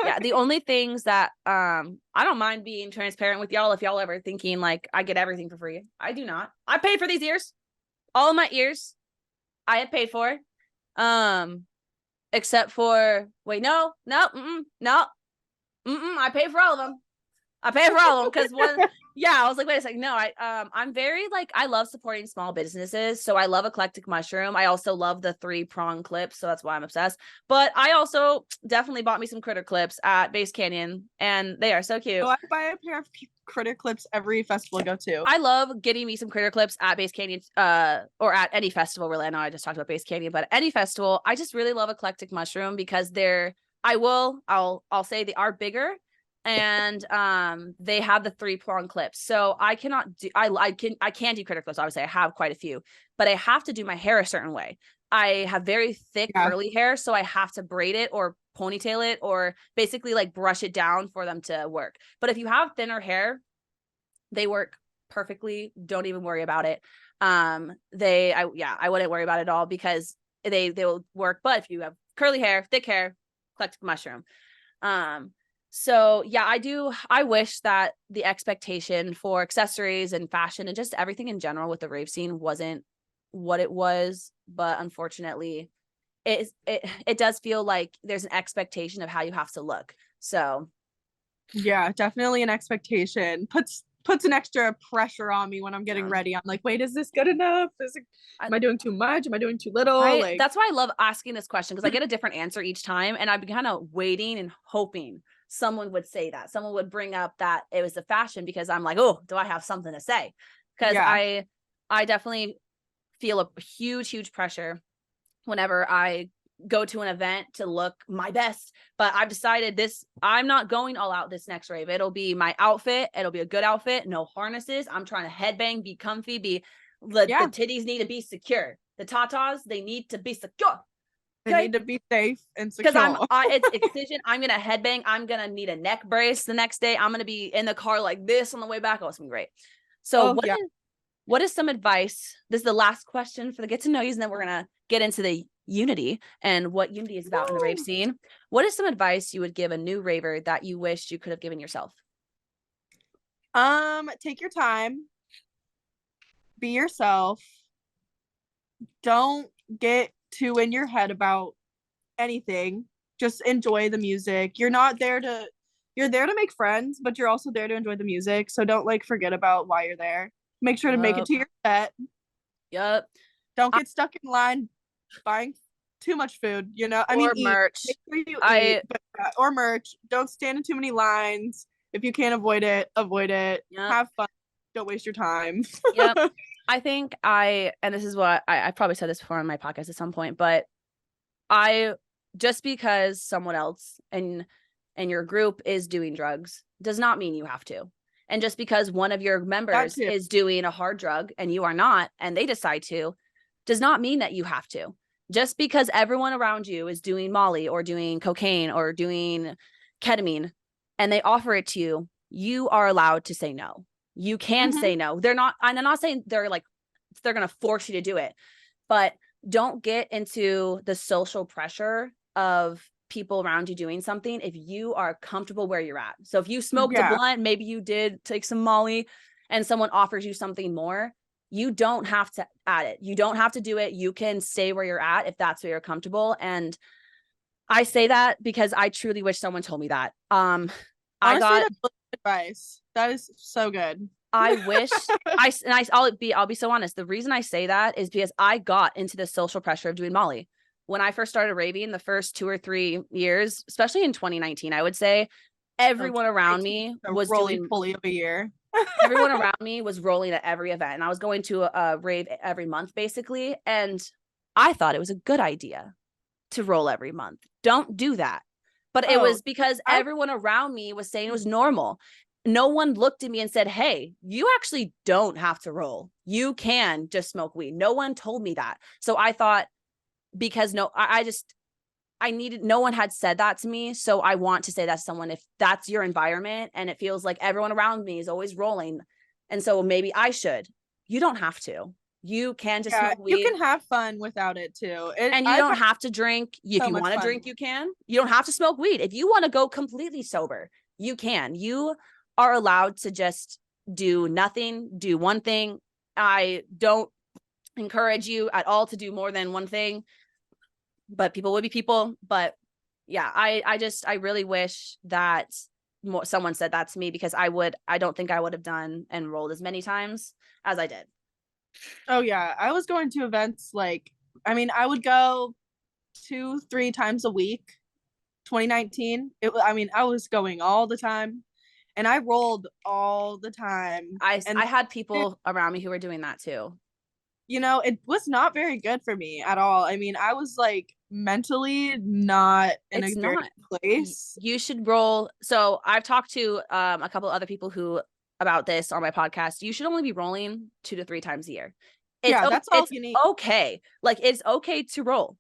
Speaker 1: Yeah, the only things that I don't mind being transparent with y'all if y'all ever thinking like I get everything for free. I do not. I paid for these ears. All of my ears I have paid for. Except for no, I paid for all of them. I paid for all of them because I was like, wait a second. No, I'm very like, I love supporting small businesses. So I love Eclectic Mushroom. I also love the 3-prong clips. So that's why I'm obsessed. But I also definitely bought me some KritterKlips at Base Canyon and they are so cute.
Speaker 2: So I buy a pair of KritterKlips every festival I go to.
Speaker 1: I love getting me some KritterKlips at Base Canyon, or at any festival really. I know I just talked about Base Canyon, but any festival, I just really love Eclectic Mushroom because I'll say they are bigger. And they have the 3-prong clips, so I cannot do I can do KritterKlips. Obviously I have quite a few, but I have to do my hair a certain way. I have very thick curly hair, so I have to braid it or ponytail it or basically like brush it down for them to work. But if you have thinner hair, they work perfectly. Don't even worry about it. I wouldn't worry about it at all because they will work. But if you have curly hair, thick hair, Eclectic Mushroom. So yeah, I wish that the expectation for accessories and fashion and just everything in general with the rave scene wasn't what it was, but unfortunately it does feel like there's an expectation of how you have to look. So
Speaker 2: yeah, definitely an expectation. Puts an extra pressure on me when I'm getting ready. I'm like, wait, is this good enough? Am I doing too much? Am I doing too little?
Speaker 1: That's why I love asking this question because I get a different answer each time and I've been kind of waiting and hoping someone would say that. Someone would bring up that it was the fashion because I'm like, oh, do I have something to say? Because I definitely feel a huge pressure whenever I go to an event to look my best. But I've decided I'm not going all out this next rave. It'll be my outfit. It'll be a good outfit. No harnesses. I'm trying to headbang, be comfy, the titties need to be secure. The tatas, they need to be secure.
Speaker 2: They need to be safe and secure.
Speaker 1: Because it's excision. I'm gonna headbang. I'm gonna need a neck brace the next day. I'm gonna be in the car like this on the way back. Oh, it's gonna be great. So what is some advice? This is the last question for the get to know yous, and then we're gonna get into the unity and what unity is about in the rave scene. What is some advice you would give a new raver that you wish you could have given yourself?
Speaker 2: Take your time. Be yourself. Don't get too in your head about anything. Just enjoy the music. You're there to make friends, but you're also there to enjoy the music. So don't like forget about why you're there. Make sure to make it to your set.
Speaker 1: Yep.
Speaker 2: Don't get stuck in line buying too much food,
Speaker 1: merch.
Speaker 2: Make sure you eat, or merch. Don't stand in too many lines. If you can't avoid it, avoid it. Yep. Have fun. Don't waste your time.
Speaker 1: Yep. I think and this is what I probably said this before on my podcast at some point, but just because someone else in your group is doing drugs does not mean you have to. And just because one of your members is doing a hard drug and you are not, and they decide to, does not mean that you have to. Just because everyone around you is doing Molly or doing cocaine or doing ketamine and they offer it to you, you are allowed to say no. You can say no. I'm not saying they're going to force you to do it. but don't get into the social pressure of people around you doing something if you are comfortable where you're at. So if you smoked a blunt, maybe you did take some Molly and someone offers you something more, you don't have to add it. You don't have to do it. You can stay where you're at if that's where you're comfortable. And I say that because I truly wish someone told me that.
Speaker 2: Honestly, that's good advice. That is so good.
Speaker 1: I wish I'll be so honest. The reason I say that is because I got into the social pressure of doing Molly. When I first started raving, the first 2 or 3 years, especially in 2019, I would say everyone around me was doing
Speaker 2: fully of a year.
Speaker 1: Everyone around me was rolling at every event, and I was going to a rave every month basically. And I thought it was a good idea to roll every month. Don't do that. But it was because everyone around me was saying it was normal. No one looked at me and said, hey, you actually don't have to roll. You can just smoke weed. No one told me that. So I thought, because no one had said that to me. So I want to say that to someone, if that's your environment and it feels like everyone around me is always rolling, and so maybe I should. You don't have to. You can just smoke weed.
Speaker 2: You can have fun without it too.
Speaker 1: And you don't have to drink. If you want to drink, you can. You don't have to smoke weed. If you want to go completely sober, you can. You are allowed to just do nothing, do one thing. I don't encourage you at all to do more than one thing, but people will be people. But yeah, I really wish that someone said that to me, because I don't think I would have done and rolled as many times as I did.
Speaker 2: Oh yeah, I was going to events I would go 2-3 times a week. 2019, I was going all the time, and I rolled all the time.
Speaker 1: I had people around me who were doing that too.
Speaker 2: It was not very good for me at all. I was mentally not in a great place.
Speaker 1: You should roll. So I've talked to a couple of other people about this on my podcast. You should only be rolling 2 to 3 times a year.
Speaker 2: That's all you need.
Speaker 1: Okay. It's okay to roll.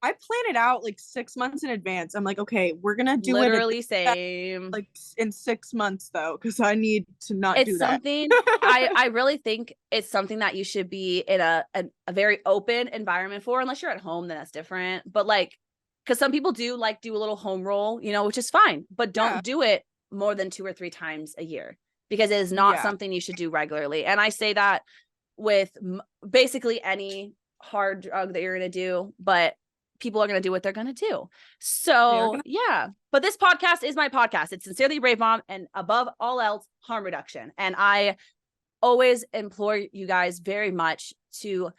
Speaker 2: I plan it out 6 months in advance. I'm like, okay, we're gonna do
Speaker 1: literally same
Speaker 2: in 6 months though, because I need to not do that.
Speaker 1: Something I really think it's something that you should be in a very open environment for, unless you're at home, then that's different. But because some people do do a little home roll, which is fine, but don't do it more than 2 or 3 times a year, because it is not something you should do regularly. And I say that with basically any hard drug that you're gonna do, but people are going to do what they're going to do. So yeah, but this podcast is my podcast. It's Sincerely Rave Mom, and above all else, harm reduction. And I always implore you guys very much to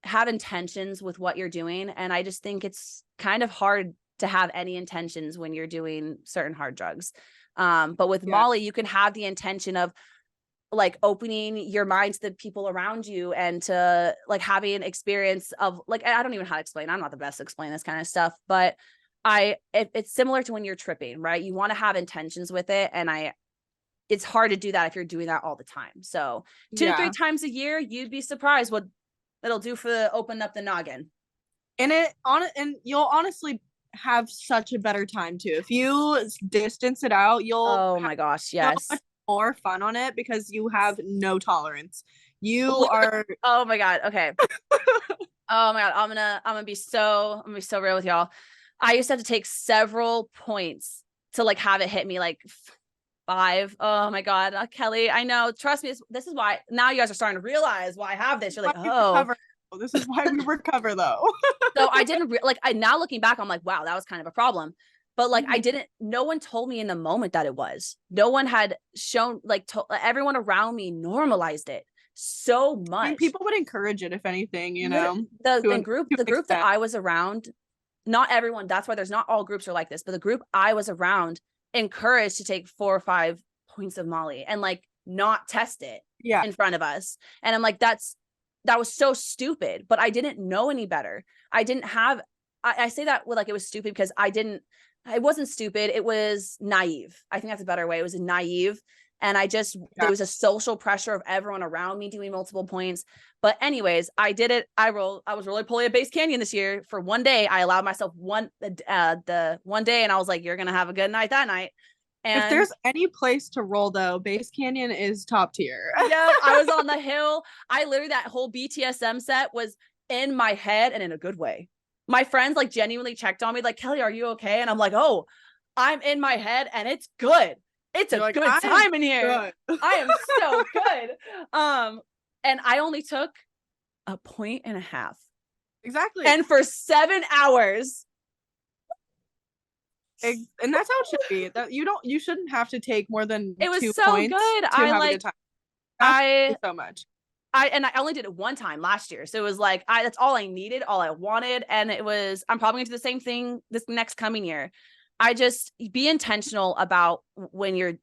Speaker 1: have intentions with what you're doing. And I just think it's kind of hard to have any intentions when you're doing certain hard drugs. But with Molly, you can have the intention of opening your mind to the people around you, and to having an experience of I don't even know how to explain. I'm not the best to explain this kind of stuff, but it's similar to when you're tripping, right? You want to have intentions with it. And it's hard to do that if you're doing that all the time. So 2 to 3 times a year, you'd be surprised what it'll do for open up the noggin.
Speaker 2: And you'll honestly have such a better time too. If you distance it out,
Speaker 1: oh my gosh, yes.
Speaker 2: So more fun on it, because you have no tolerance. You are
Speaker 1: oh my god, okay. Oh my god, I'm gonna be so real with y'all. I used to have to take several points to have it hit me 5. Oh my god, Kelly, I know, trust me, this is why now you guys are starting to realize why I have this. You're
Speaker 2: this is why we recover though.
Speaker 1: So I didn't now looking back, I'm like, wow, that was kind of a problem. But no one told me in the moment that it was. No one had shown, everyone around me normalized it so much.
Speaker 2: People would encourage it, if anything,
Speaker 1: The group that I was around, not everyone, that's why there's not all groups are like this, but the group I was around encouraged to take 4 or 5 points of Molly and not test it in front of us. And I'm like, that was so stupid, but I didn't know any better. I didn't have, I say that with it was stupid because it wasn't stupid. It was naive. I think that's a better way. It was naive. And there was a social pressure of everyone around me doing multiple points. But anyways, I did it. I was really pulling a base canyon this year for one day. I allowed myself the one day, and I was like, you're going to have a good night that night.
Speaker 2: If
Speaker 1: And
Speaker 2: there's any place to roll though, Base Canyon is top tier.
Speaker 1: yeah, I was on the hill. I literally, that whole BTSM set was in my head and in a good way. My friends like genuinely checked on me, like, Kelly, are you okay? And I'm like, oh, I'm in my head and it's good. It's
Speaker 2: You're
Speaker 1: a
Speaker 2: like,
Speaker 1: good time in here.
Speaker 2: good.
Speaker 1: I am so good. And I only took a point and a half.
Speaker 2: Exactly.
Speaker 1: And for 7 hours.
Speaker 2: And that's how it should be. That you shouldn't have to take more than
Speaker 1: It was
Speaker 2: 2
Speaker 1: so
Speaker 2: points
Speaker 1: good.
Speaker 2: to
Speaker 1: I
Speaker 2: have a
Speaker 1: like
Speaker 2: good time.
Speaker 1: I
Speaker 2: So much.
Speaker 1: I only did it one time last year. So it was like that's all I needed, all I wanted. And I'm probably gonna do the same thing this next coming year. I just be intentional about when you're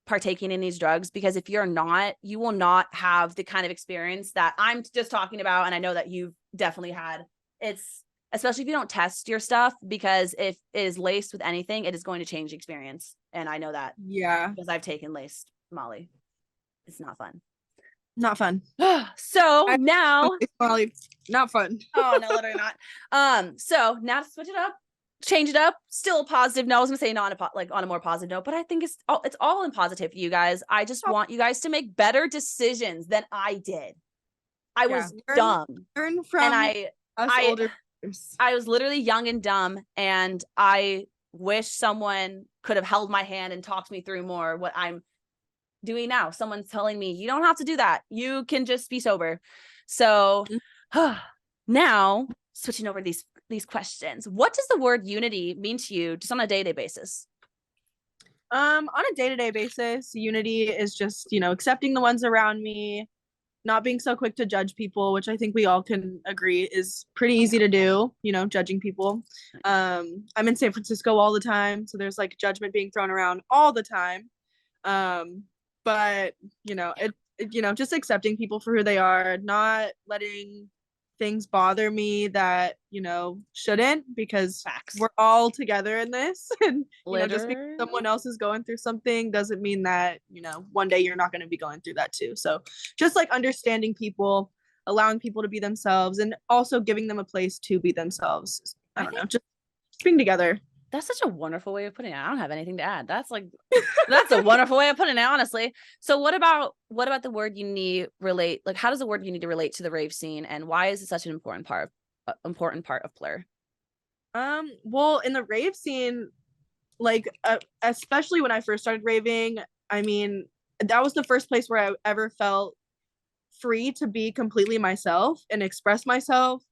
Speaker 1: partaking in these drugs, because if you're not, you will not have the kind of experience that I'm just talking about. And I know that you've definitely had. It's especially if you don't test your stuff, because if it is laced with anything, it is going to change the experience. And I know that because I've taken laced Molly. It's not fun.
Speaker 2: Not fun.
Speaker 1: So now,
Speaker 2: Molly, not fun.
Speaker 1: oh no, literally not. So now to switch it up, change it up. Still a positive note. I was gonna say not like on a more positive note, but I think it's all in positive for you guys. I just want you guys to make better decisions than I did. I was dumb,
Speaker 2: Learn from
Speaker 1: and
Speaker 2: us older.
Speaker 1: I was literally young and dumb, and I wish someone could have held my hand and talked me through more what I'm doing now. Someone's telling me you don't have to do that, you can just be sober. So now switching over to these questions, what does the word unity mean to you just on a day-to-day basis?
Speaker 2: On a day-to-day basis, unity is just, accepting the ones around me, not being so quick to judge people, which I think we all can agree is pretty easy to do, judging people. I'm in San Francisco all the time, so there's like judgment being thrown around all the time. But just accepting people for who they are, not letting things bother me that shouldn't, because
Speaker 1: Facts.
Speaker 2: we're all together in this. And just because
Speaker 1: Literally.
Speaker 2: someone else is going through something doesn't mean that one day you're not going to be going through that too. So just like understanding people, allowing people to be themselves, and also giving them a place to be themselves. I don't know, just being together.
Speaker 1: That's such a wonderful way of putting it. I don't have anything to add. That's a wonderful way of putting it, honestly. So what about the word unity relate? Like, how does the word unity relate to the rave scene, and why is it such an important part of PLUR?
Speaker 2: Well, in the rave scene, like especially when I first started raving, I mean, that was the first place where I ever felt free to be completely myself and express myself.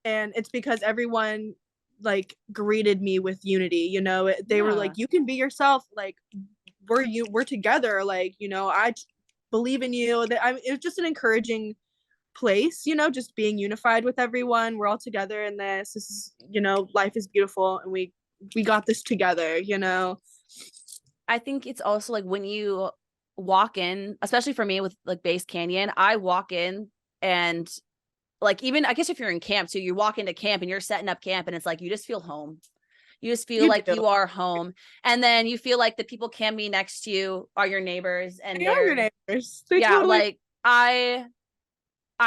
Speaker 2: And it's because everyone like greeted me with unity. They were like, you can be yourself, like we're together, like I believe in you. It was just an encouraging place, just being unified with everyone. We're all together in this is, life is beautiful, and we got this together.
Speaker 1: I think it's also like when you walk in, especially for me with like Base Canyon, I walk in, and like, even I guess if you're in camp too, you walk into camp and you're setting up camp, and it's like you just feel home. You just feel like you are home. And then you feel like the people camping next to you are your neighbors, and
Speaker 2: they are your neighbors.
Speaker 1: Like I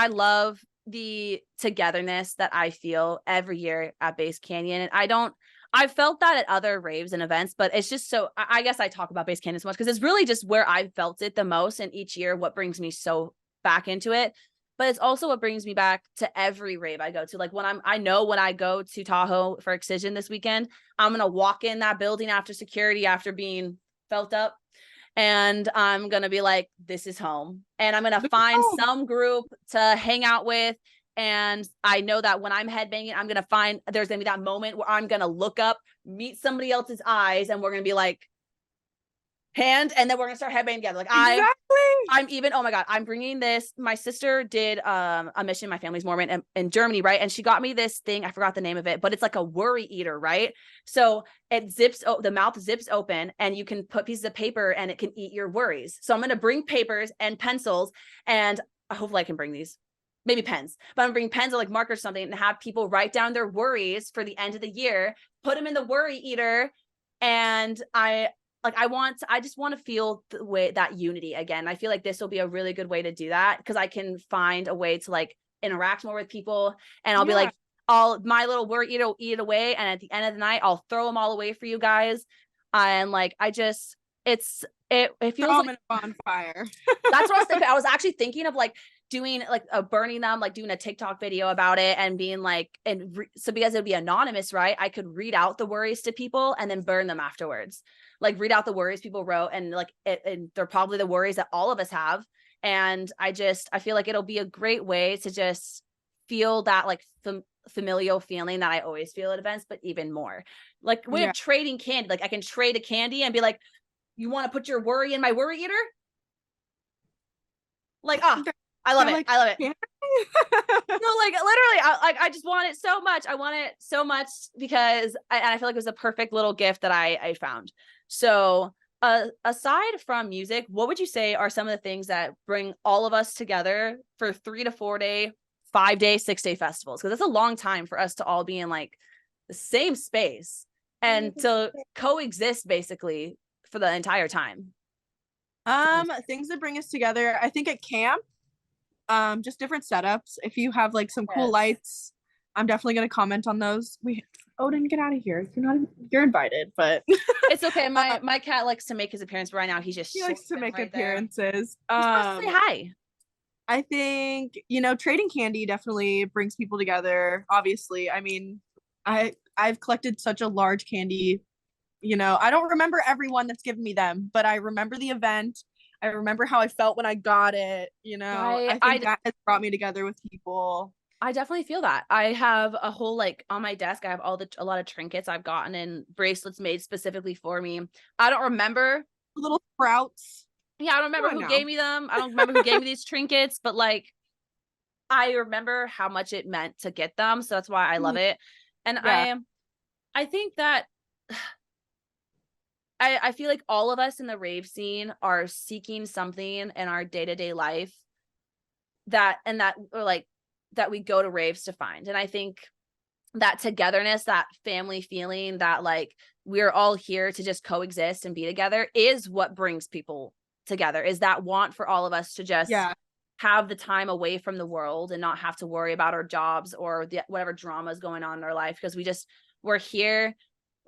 Speaker 1: love the togetherness that I feel every year at Base Canyon. And I felt that at other raves and events, but it's just so, I guess I talk about Base Canyon so much because it's really just where I felt it the most. And each year, what brings me so back into it. But it's also what brings me back to every rave I go to. Like when I know when I go to Tahoe for Excision this weekend, I'm going to walk in that building after security, after being felt up. And I'm going to be like, this is home. And I'm going to find some group to hang out with. And I know that when I'm headbanging, I'm going to find, there's going to be that moment where I'm going to look up, meet somebody else's eyes, and we're going to be like, hand, and then we're gonna start headbanging together. Like I'm even, oh my God, I'm bringing this. My sister did a mission, my family's Mormon in Germany, right? And she got me this thing, I forgot the name of it, but it's like a worry eater, right? So it zips, the mouth zips open, and you can put pieces of paper and it can eat your worries. So I'm gonna bring papers and pencils, and hopefully I can bring these, maybe pens, but I'm gonna bring pens or like markers or something, and have people write down their worries for the end of the year, put them in the worry eater. And I just want to feel the way that unity again. I feel like this will be a really good way to do that, because I can find a way to like interact more with people, and I'll be like, my little worry eater will eat it away, and at the end of the night, I'll throw them all away for you guys. And like, I just it feels
Speaker 2: Throw 'em
Speaker 1: like
Speaker 2: in a bonfire.
Speaker 1: that's what I was thinking. I was actually thinking of like doing like burning them, like doing a TikTok video about it and being like, so because it would be anonymous, right? I could read out the worries to people and then burn them afterwards. Like read out the worries people wrote and like and they're probably the worries that all of us have. And I feel like it'll be a great way to just feel that like familial feeling that I always feel at events, but even more. Like way
Speaker 2: Yeah.
Speaker 1: of trading candy. Like I can trade a candy and be like, you want to put your worry in my worry eater? Like, ah, I love
Speaker 2: They're
Speaker 1: it.
Speaker 2: like,
Speaker 1: I love it.
Speaker 2: "Yeah."
Speaker 1: No, like literally, I just want it so much. I want it so much because I feel like it was a perfect little gift that I found. So, aside from music, what would you say are some of the things that bring all of us together for 3 to 4 day, 5 day, 6 day festivals? Because that's a long time for us to all be in like the same space and to coexist basically for the entire time.
Speaker 2: Things that bring us together, I think at camp, just different setups. If you have like some cool
Speaker 1: Yes.
Speaker 2: lights, I'm definitely gonna comment on those. Odin, get out of here. You're invited, but
Speaker 1: It's okay. My cat likes to make his appearance, but right now he's just
Speaker 2: he likes to make
Speaker 1: right there.
Speaker 2: appearances.
Speaker 1: You're supposed to say hi.
Speaker 2: I think, trading candy definitely brings people together, obviously. I mean, I've collected such a large candy, I don't remember everyone that's given me them, but I remember the event. I remember how I felt when I got it,
Speaker 1: Right.
Speaker 2: I think that has brought me together with people.
Speaker 1: I definitely feel that. I have a whole like on my desk. I have a lot of trinkets I've gotten and bracelets made specifically for me. I don't remember.
Speaker 2: Little sprouts.
Speaker 1: Yeah, I don't remember who gave me them. I don't remember who gave me these trinkets, but like I remember how much it meant to get them. So that's why I love it. And
Speaker 2: Yeah.
Speaker 1: I think that I feel like all of us in the rave scene are seeking something in our day-to-day life that or like that we go to raves to find. And I think that togetherness, that family feeling, that like we're all here to just coexist and be together is what brings people together, is that want for all of us to just have the time away from the world and not have to worry about our jobs or whatever drama is going on in our life, because we're here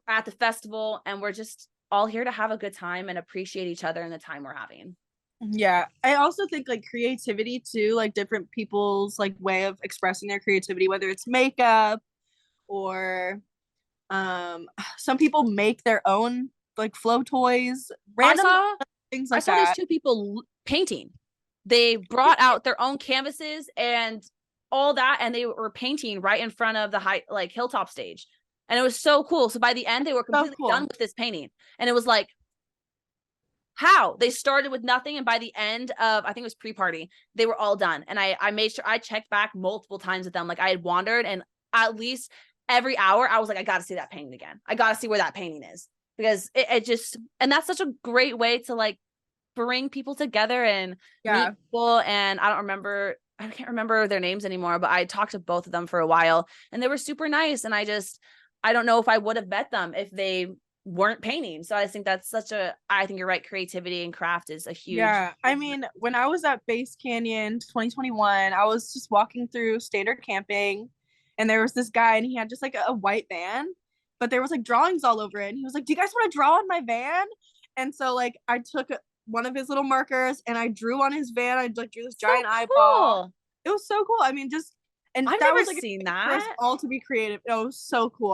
Speaker 1: at the festival and we're just all here to have a good time and appreciate each other and the time we're having.
Speaker 2: Yeah. I also think like creativity too, like different people's like way of expressing their creativity, whether it's makeup or some people make their own like flow toys, random things like
Speaker 1: I saw these two people painting. They brought out their own canvases and all that, and they were painting right in front of the hilltop stage. And it was so cool. So by the end, they were completely done with this painting. And it was like, how? They started with nothing. And by the end of, I think it was pre-party, they were all done. And I made sure I checked back multiple times with them. Like I had wandered, and at least every hour, I was like, I got to see that painting again. I got to see where that painting is. Because it just, and that's such a great way to like bring people together and meet people. And I can't remember their names anymore, but I talked to both of them for a while and they were super nice. And I don't know if I would have met them if they weren't painting. So I think that's I think you're right. Creativity and craft is a huge.
Speaker 2: Yeah. I mean, when I was at Base Canyon 2021, I was just walking through standard camping and there was this guy and he had just like a white van, but there was like drawings all over it. And he was like, do you guys want to draw on my van? And so like I took one of his little markers and I drew on his van. I like drew this giant eyeball. It was so cool. I mean,
Speaker 1: I've
Speaker 2: that
Speaker 1: never
Speaker 2: was like
Speaker 1: seen
Speaker 2: that.
Speaker 1: For
Speaker 2: us all to be creative. It was so cool.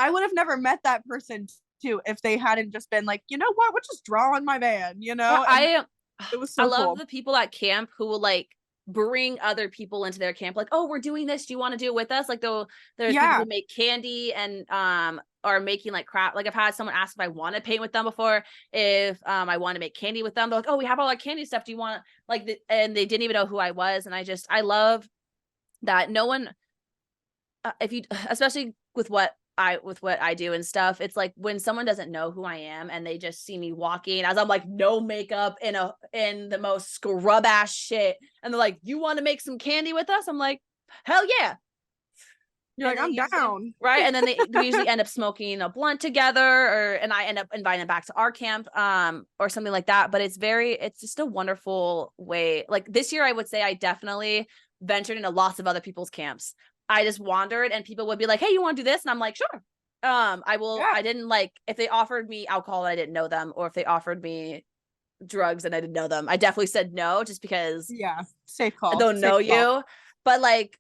Speaker 2: I would have never met that person too if they hadn't just been like, you know what, we'll just draw on my van,
Speaker 1: it was so I love the people at camp who will like bring other people into their camp, like, oh, we're doing this, do you want to do it with us? Like there's people who make candy and are making like crap. Like I've had someone ask if I want to paint with them before, if I want to make candy with them. They're like, oh, we have all our candy stuff, do you want and they didn't even know who I was. And I love that no one if you especially with what I do and stuff, it's like when someone doesn't know who I am and they just see me walking as I'm like no makeup in the most scrub ass shit, and they're like, you want to make some candy with us? I'm like, hell yeah.
Speaker 2: You're like, I'm down.
Speaker 1: Right. And then we usually end up smoking a blunt together, and I end up inviting them back to our camp or something like that. But it's just a wonderful way. Like this year, I would say I definitely ventured into lots of other people's camps. I just wandered and people would be like, hey, you want to do this? And I'm like, sure. I didn't like if they offered me alcohol and I didn't know them, or if they offered me drugs and I didn't know them. I definitely said no just because
Speaker 2: Yeah, safe
Speaker 1: I
Speaker 2: call.
Speaker 1: don't
Speaker 2: Safe
Speaker 1: know
Speaker 2: call.
Speaker 1: you. But like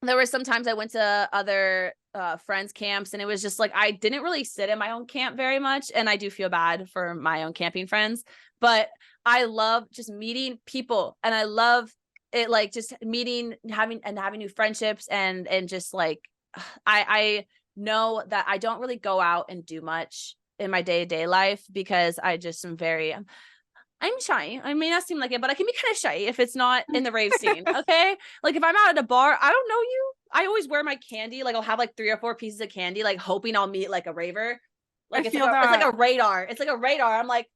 Speaker 1: there were some times I went to other friends' camps and it was just like I didn't really sit in my own camp very much. And I do feel bad for my own camping friends, but I love just meeting people and I love it, like just meeting, having new friendships and just like I know that I don't really go out and do much in my day-to-day life because I just am very I'm shy. I may not seem like it, but I can be kind of shy if it's not in the rave scene. Okay. Like if I'm out at a bar, I don't know you. I always wear my candy. Like I'll have like 3 or 4 pieces of candy, like hoping I'll meet like a raver.
Speaker 2: I
Speaker 1: Like
Speaker 2: feel
Speaker 1: it's like
Speaker 2: that.
Speaker 1: a radar. It's like a radar. I'm like,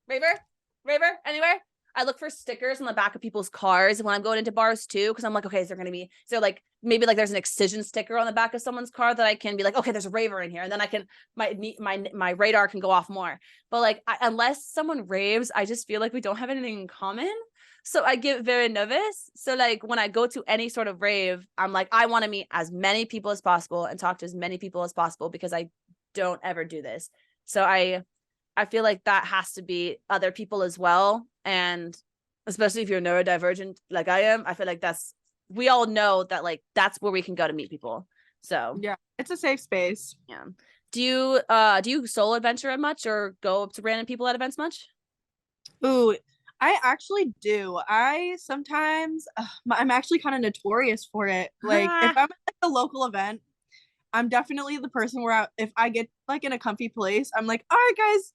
Speaker 1: raver, raver, anywhere. I look for stickers on the back of people's cars when I'm going into bars too, because I'm like, okay, is there gonna be like maybe like there's an excision sticker on the back of someone's car that I can be like, okay, there's a raver in here, and then I can my radar can go off more. But like unless someone raves, I just feel like we don't have anything in common. So I get very nervous. So like when I go to any sort of rave, I'm like, I want to meet as many people as possible and talk to as many people as possible because I don't ever do this. So I feel like that has to be other people as well. And especially if you're neurodivergent like I am, I feel like we all know that like that's where we can go to meet people. So
Speaker 2: Yeah, it's a safe space.
Speaker 1: yeah. Do you solo adventure much or go up to random people at events much?
Speaker 2: Ooh, I actually do. I sometimes I'm actually kind of notorious for it. Like if I'm at like a local event, I'm definitely the person where if I get like in a comfy place, I'm like, all right, guys,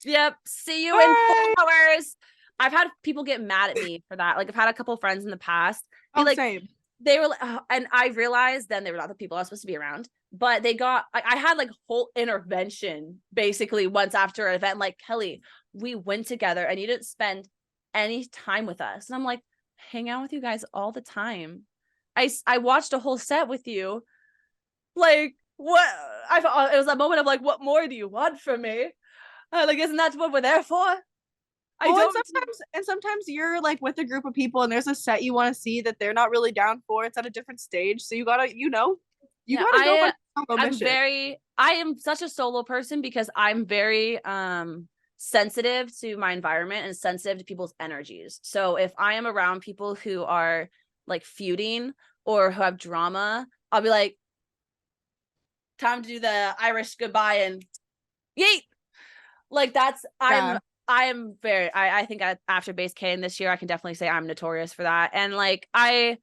Speaker 1: Yep. See you in
Speaker 2: bye.
Speaker 1: 4 hours. I've had people get mad at me for that. Like I've had a couple of friends in the past be
Speaker 2: Oh,
Speaker 1: like,
Speaker 2: same.
Speaker 1: they were and I realized then they were not the people I was supposed to be around, but they got I had like whole intervention basically once after an event, like, Kelly, we went together and you didn't spend any time with us. And I'm like, hang out with you guys all the time. I watched a whole set with you. Like what? I thought it was that moment of like, what more do you want from me? Like, isn't that what we're there for? I
Speaker 2: Well,
Speaker 1: don't.
Speaker 2: and sometimes you're like with a group of people and there's a set you want to see that they're not really down for. It's at a different stage, so you gotta, you
Speaker 1: Yeah,
Speaker 2: gotta go on a mission.
Speaker 1: I am such a solo person because I'm very sensitive to my environment and sensitive to people's energies. So if I am around people who are like feuding or who have drama, I'll be like, time to do the Irish goodbye and yeet. Like that's
Speaker 2: Yeah.
Speaker 1: I'm very I think after base K in this year I can definitely say I'm notorious for that. And like I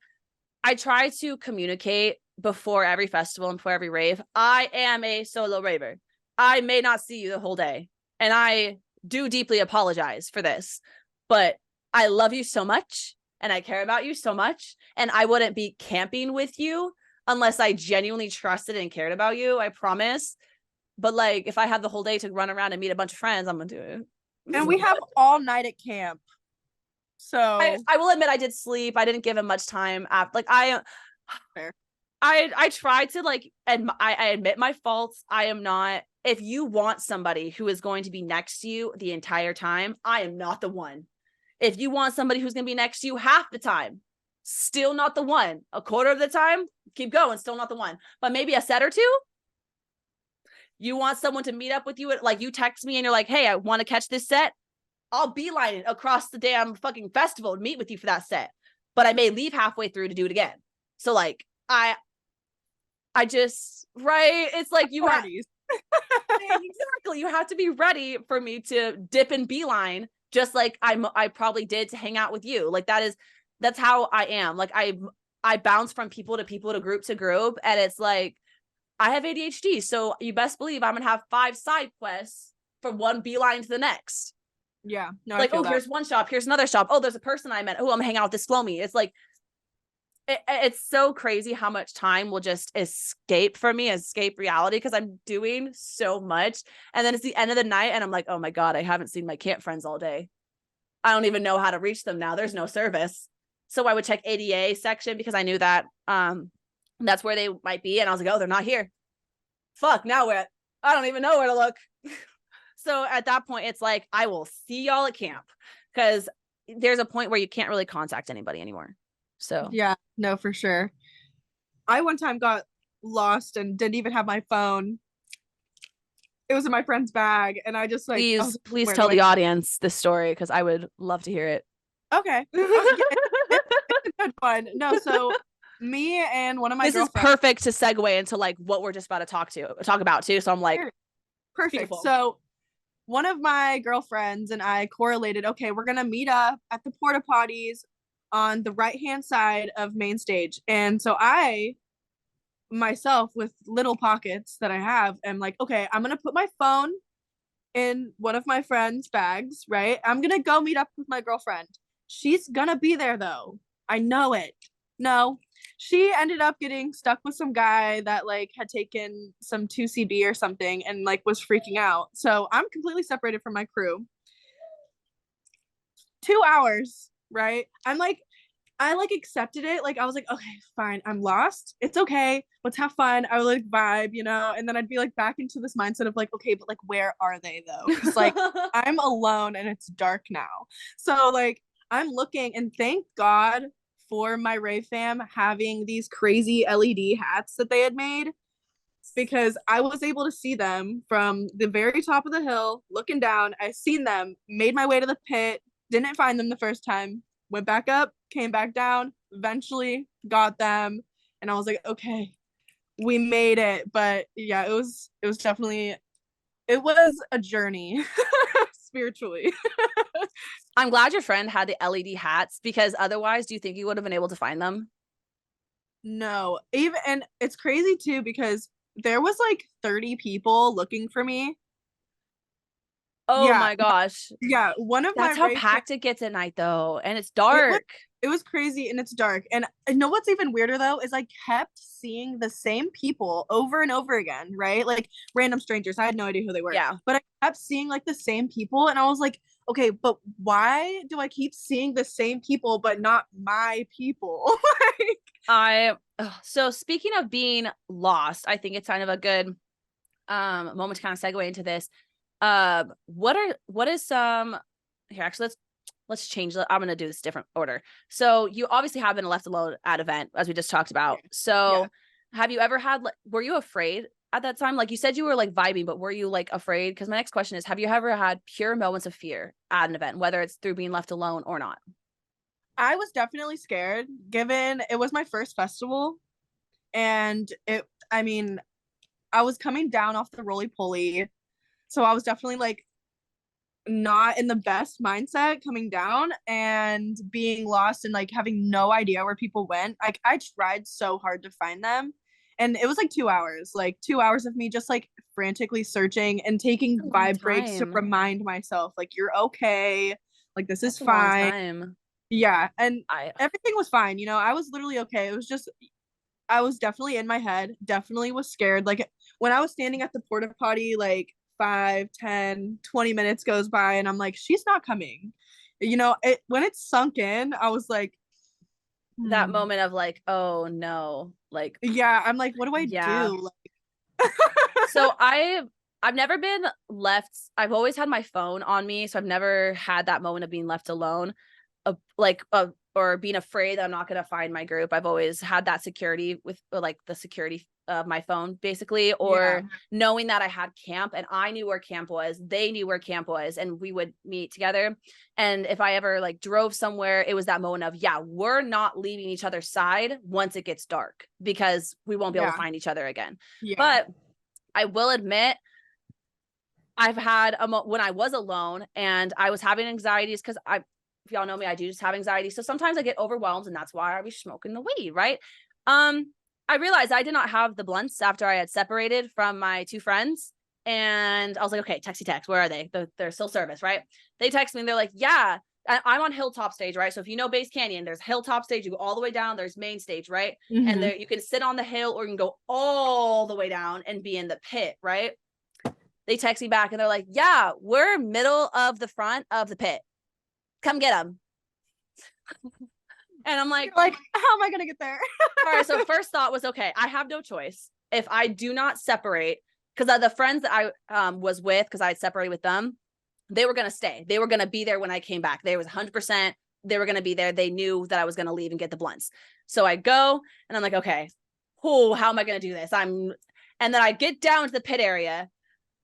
Speaker 1: try to communicate before every festival and before every rave. I am a solo raver. I may not see you the whole day. And I do deeply apologize for this, but I love you so much and I care about you so much. And I wouldn't be camping with you unless I genuinely trusted and cared about you. I promise. But like, if I have the whole day to run around and meet a bunch of friends, I'm gonna do it.
Speaker 2: And we have all night at camp. So
Speaker 1: I will admit I did sleep. I didn't give him much time after. Like
Speaker 2: fair.
Speaker 1: I try to like, and I admit my faults. I am not. If you want somebody who is going to be next to you the entire time, I am not the one. If you want somebody who's going to be next to you half the time, still not the one. A quarter of the time, keep going, still not the one. But maybe a set or two. You want someone to meet up with you, like you text me and you're like, hey, I want to catch this set. I'll beeline it across the damn fucking festival and meet with you for that set. But I may leave halfway through to do it again. So like I just right. It's like you have exactly. You have to be ready for me to dip and beeline, just like I probably did to hang out with you. Like that's how I am. Like I bounce from people to group, and it's like I have ADHD, so you best believe I'm gonna have 5 side quests from one beeline to the next.
Speaker 2: Yeah, no,
Speaker 1: Like,
Speaker 2: I feel
Speaker 1: oh,
Speaker 2: that.
Speaker 1: here's one shop, here's another shop. Oh, there's a person I met. Oh, I'm hanging out with this Flomy. It's like it's so crazy how much time will just escape reality because I'm doing so much. And then it's the end of the night and I'm like, oh my God, I haven't seen my camp friends all day. I don't even know how to reach them now. There's no service. So I would check ADA section because I knew that that's where they might be. And I was like, oh, they're not here. Fuck, now I don't even know where to look. So at that point, it's like, I will see y'all at camp because there's a point where you can't really contact anybody anymore. So
Speaker 2: Yeah, no, for sure. I one time got lost and didn't even have my phone. It was in my friend's bag, and I just like,
Speaker 1: Please
Speaker 2: where
Speaker 1: tell
Speaker 2: do
Speaker 1: the audience this story because I would love to hear it.
Speaker 2: Okay. Oh, yeah, it's a good one. No, so me and one of my
Speaker 1: This is
Speaker 2: girlfriends.
Speaker 1: perfect to segue into like what we're just about to talk about too. So I'm like,
Speaker 2: Perfect.
Speaker 1: beautiful.
Speaker 2: So one of my girlfriends and I correlated, okay, we're gonna meet up at the porta potties on the right hand side of main stage. And so I myself with little pockets that I have am like, okay, I'm gonna put my phone in one of my friend's bags, right? I'm gonna go meet up with my girlfriend. She's gonna be there though. I know it. No, she ended up getting stuck with some guy that like had taken some 2CB or something and like was freaking out. So I'm completely separated from my crew. 2 hours, right? I like accepted it. Like I was like, okay, fine, I'm lost. It's okay. Let's have fun. I would like vibe, you know? And then I'd be like back into this mindset of like, okay, but like where are they though? Because like I'm alone and it's dark now. So like I'm looking and thank God for my rave fam having these crazy LED hats that they had made because I was able to see them from the very top of the hill, looking down. I seen them, made my way to the pit, didn't find them the first time, went back up, came back down, eventually got them, and I was like, okay, we made it. But yeah, it was definitely it was a journey spiritually.
Speaker 1: I'm glad your friend had the LED hats because otherwise, do you think you would have been able to find them?
Speaker 2: No, even and it's crazy too because there was like 30 people looking for me.
Speaker 1: Oh
Speaker 2: Yeah,
Speaker 1: my gosh.
Speaker 2: yeah. One of my
Speaker 1: That's how
Speaker 2: rave
Speaker 1: packed it gets at night though. And it's
Speaker 2: it was
Speaker 1: dark.
Speaker 2: it was crazy and it's dark. And I know what's even weirder though is I kept seeing the same people over and over again, right? Like random strangers. I had no idea who they were.
Speaker 1: Yeah.
Speaker 2: But I kept seeing like the same people and I was like, okay, but why do I keep seeing the same people but not my people? Like
Speaker 1: So speaking of being lost, I think it's kind of a good moment to kind of segue into this. What is some here actually let's change. I'm going to do this different order. So you obviously have been left alone at event, as we just talked about. So have you ever had, were you afraid at that time? Like you said, you were like vibing, but were you like afraid? Because my next question is, have you ever had pure moments of fear at an event, whether it's through being left alone or not?
Speaker 2: I was definitely scared given it was my first festival and I mean, I was coming down off the roly poly. So I was definitely like not in the best mindset coming down and being lost and like having no idea where people went. Like I tried so hard to find them. And it was like 2 hours, like 2 hours of me just like frantically searching and taking vibe breaks to remind myself, like, you're okay. Like, this is fine. Yeah. And everything was fine. You know, I was literally okay. It was just, I was definitely in my head, definitely was scared. Like, when I was standing at the porta potty, like 5, 10, 20 minutes goes by, and I'm like, she's not coming. You know, when it sunk in, I was like,
Speaker 1: that moment of like, oh no, like,
Speaker 2: yeah, I'm like, what do I do? Like,
Speaker 1: so I've never been left. I've always had my phone on me, so I've never had that moment of being left alone, or being afraid that I'm not going to find my group. I've always had that security with like the security of my phone, basically, or knowing that I had camp and I knew where camp was, they knew where camp was, and we would meet together. And if I ever like drove somewhere, it was that moment of, yeah, we're not leaving each other's side once it gets dark because we won't be able to find each other again. But I will admit, I've had when I was alone and I was having anxieties because if y'all know me, I do just have anxiety. So sometimes I get overwhelmed and that's why I was smoking the weed, right? I realized I did not have the blunts after I had separated from my two friends. And I was like, okay, text, where are they? They're still service, right? They text me and they're like, yeah, I'm on Hilltop stage, right? So if you know Base Canyon, there's Hilltop stage, you go all the way down, there's main stage, right? And there you can sit on the hill or you can go all the way down and be in the pit, right? They text me back and they're like, yeah, we're middle of the front of the pit. Come get them. And I'm like,
Speaker 2: how am I gonna get there?
Speaker 1: All right, so first thought was, okay, I have no choice. If I do not separate, because the friends that I was with, because I had separated with them, they were going to stay. They were going to be there when I came back. They was 100%. They were going to be there. They knew that I was going to leave and get the blunts. So I go and I'm like, okay, oh, how am I gonna do this? And then I get down to the pit area,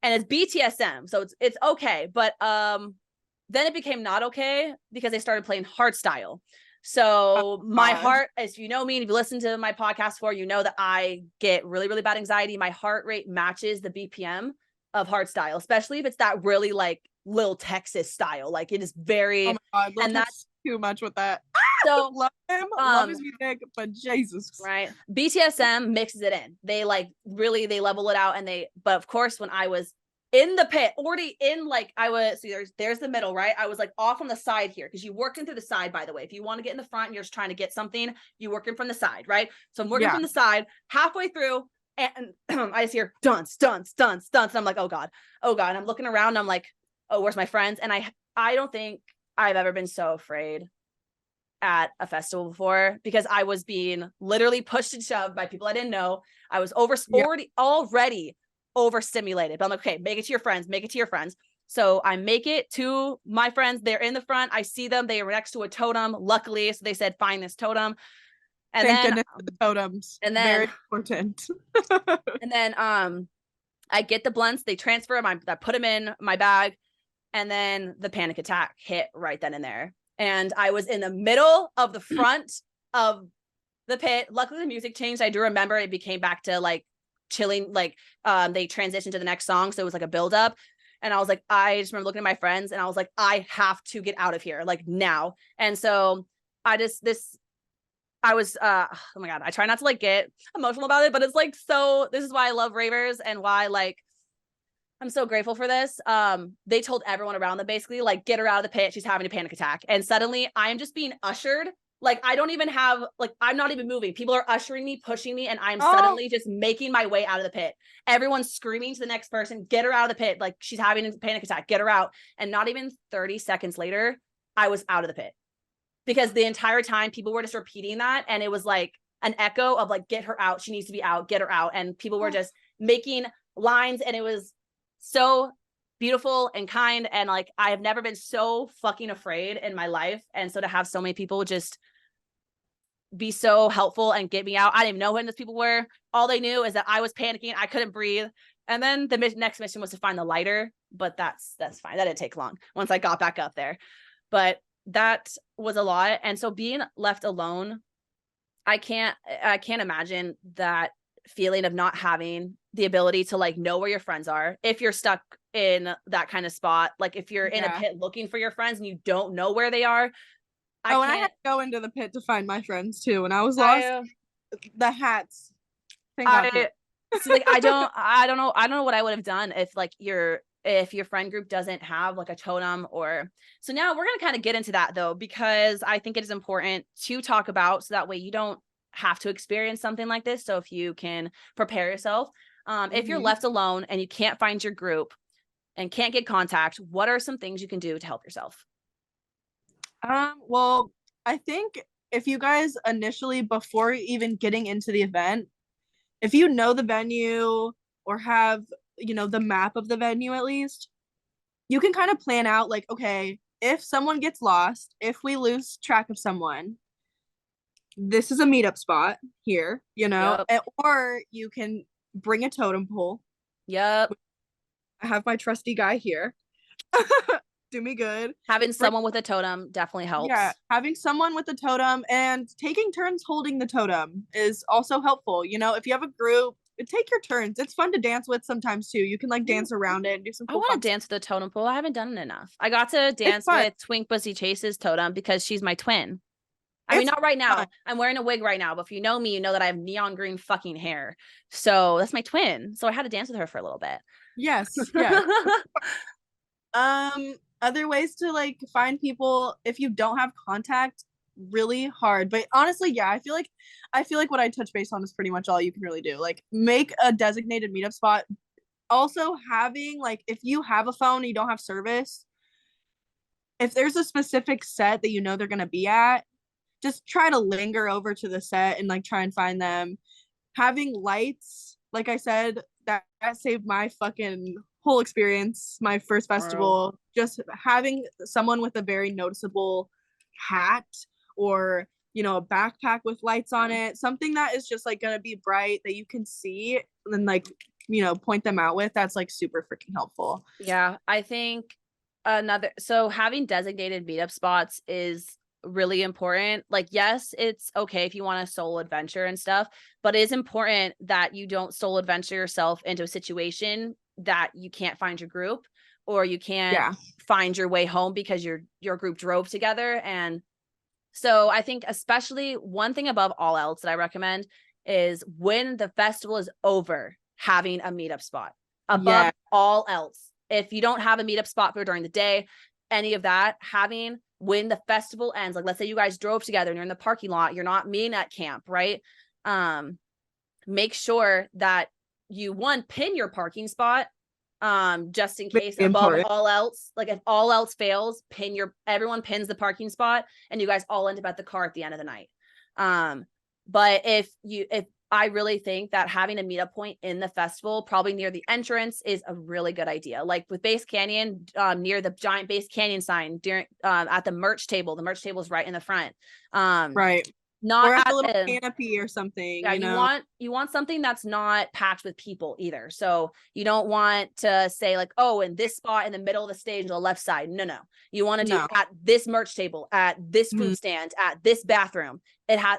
Speaker 1: and it's BTSM, so it's okay. But then it became not okay because they started playing hardstyle. So my heart, as you know me, and if you listen to my podcast before, you know that I get really, really bad anxiety. My heart rate matches the BPM of hardstyle, especially if it's that really like Lil Texas style. Like it is very,
Speaker 2: oh my God,
Speaker 1: and that's
Speaker 2: too much with that.
Speaker 1: so
Speaker 2: love him, love his music, but Jesus.
Speaker 1: Right. BTSM mixes it in. They like really, they level it out, and but of course, when I was in the pit, already in like I was, see, there's the middle, right? I was like off on the side here because you worked in through the side, by the way. If you want to get in the front and you're just trying to get something, you work in from the side, right? So I'm working from the side halfway through, and I just hear dunce, dunce, dunce, dunce. And I'm like, oh God. And I'm looking around and I'm like, oh, where's my friends? And I don't think I've ever been so afraid at a festival before, because I was being literally pushed and shoved by people I didn't know. I was already overstimulated, but I'm like, okay, make it to your friends. So I make it to my friends. They're in the front. I see them. They were next to a totem, luckily. So they said, find this totem. And
Speaker 2: Thank goodness for the totems.
Speaker 1: And then
Speaker 2: very important.
Speaker 1: and then I get the blunts. They transfer them. I put them in my bag. And then the panic attack hit right then and there. And I was in the middle of the front of the pit. Luckily, the music changed. I do remember it became back to like chilling, like they transitioned to the next song. So it was like a build up. And I was like, I just remember looking at my friends and I was like, I have to get out of here, like now. And so I was oh my God, I try not to like get emotional about it, but it's like, so this is why I love ravers and why like I'm so grateful for this. They told everyone around them basically, like, get her out of the pit. She's having a panic attack. And suddenly I'm just being ushered. Like, I don't even have, like, I'm not even moving. People are ushering me, pushing me, and I'm suddenly just making my way out of the pit. Everyone's screaming to the next person, get her out of the pit. Like, she's having a panic attack, get her out. And not even 30 seconds later, I was out of the pit. Because the entire time people were just repeating that. And it was like an echo of like, get her out. She needs to be out, get her out. And people were just making lines, and it was so beautiful and kind, and like I have never been so fucking afraid in my life. And so to have so many people just be so helpful and get me out, I didn't even know who those people were. All they knew is that I was panicking, I couldn't breathe. And then the next mission was to find the lighter, but that's fine, that didn't take long once I got back up there. But that was a lot. And so being left alone, I can't imagine that feeling of not having the ability to like know where your friends are if you're stuck in that kind of spot. Like if you're in a pit looking for your friends and you don't know where they are.
Speaker 2: And I had to go into the pit to find my friends too, and I was lost. The hats.
Speaker 1: So like I don't know what I would have done if like if your friend group doesn't have like a totem. Or so now we're going to kind of get into that though, because I think it is important to talk about, so that way you don't have to experience something like this. So if you can prepare yourself, if you're left alone and you can't find your group and can't get contact, what are some things you can do to help yourself?
Speaker 2: Well, I think if you guys initially, before even getting into the event, if you know the venue or have, you know, the map of the venue at least, you can kind of plan out like, okay, if someone gets lost, if we lose track of someone, this is a meetup spot here, you know. Or you can bring a totem pole. I have my trusty guy here. Do me good.
Speaker 1: Having someone with a totem definitely helps.
Speaker 2: Yeah, having someone with a totem and taking turns holding the totem is also helpful. You know, if you have a group, take your turns. It's fun to dance with sometimes too. You can like dance around it and do some cool
Speaker 1: I want to dance with the totem pole. I haven't done it enough. I got to dance with Twink Bussy Chase's totem because she's my twin. I mean, not right now. Fun. I'm wearing a wig right now, but if you know me, you know that I have neon green fucking hair. So that's my twin. So I had to dance with her for a little bit.
Speaker 2: Yes. Yeah. Other ways to like find people if you don't have contact, really hard. But honestly, yeah, I feel like what I touch base on is pretty much all you can really do. Like make a designated meetup spot. Also having like, if you have a phone and you don't have service, if there's a specific set that you know they're gonna be at, just try to linger over to the set and like try and find them. Having lights, like I said, that saved my fucking whole experience, my first festival. Just having someone with a very noticeable hat or you know, a backpack with lights on it, something that is just like gonna be bright that you can see and then like, you know, point them out with. That's like super freaking helpful.
Speaker 1: Yeah, I think so having designated meetup spots is really important. Like, yes, it's okay if you want a solo adventure and stuff, but it is important that you don't solo adventure yourself into a situation that you can't find your group, or you can't find your way home because your group drove together. And so I think especially one thing above all else that I recommend is when the festival is over, having a meetup spot above all else. If you don't have a meetup spot for during the day, any of that, having when the festival ends, like let's say you guys drove together and you're in the parking lot, you're not meeting at camp, right? Make sure that you pin your parking spot, just in case above all else. Like if all else fails, everyone pins the parking spot and you guys all end up at the car at the end of the night. But if I really think that having a meetup point in the festival, probably near the entrance, is a really good idea. Like with Base Canyon, near the giant Base Canyon sign during at the merch table. The merch table is right in the front.
Speaker 2: Right.
Speaker 1: Not
Speaker 2: or at a little canopy or something.
Speaker 1: Yeah, you want something that's not packed with people either. So you don't want to say like, oh, in this spot in the middle of the stage on the left side. No. You want to do at this merch table, at this food stand, at this bathroom.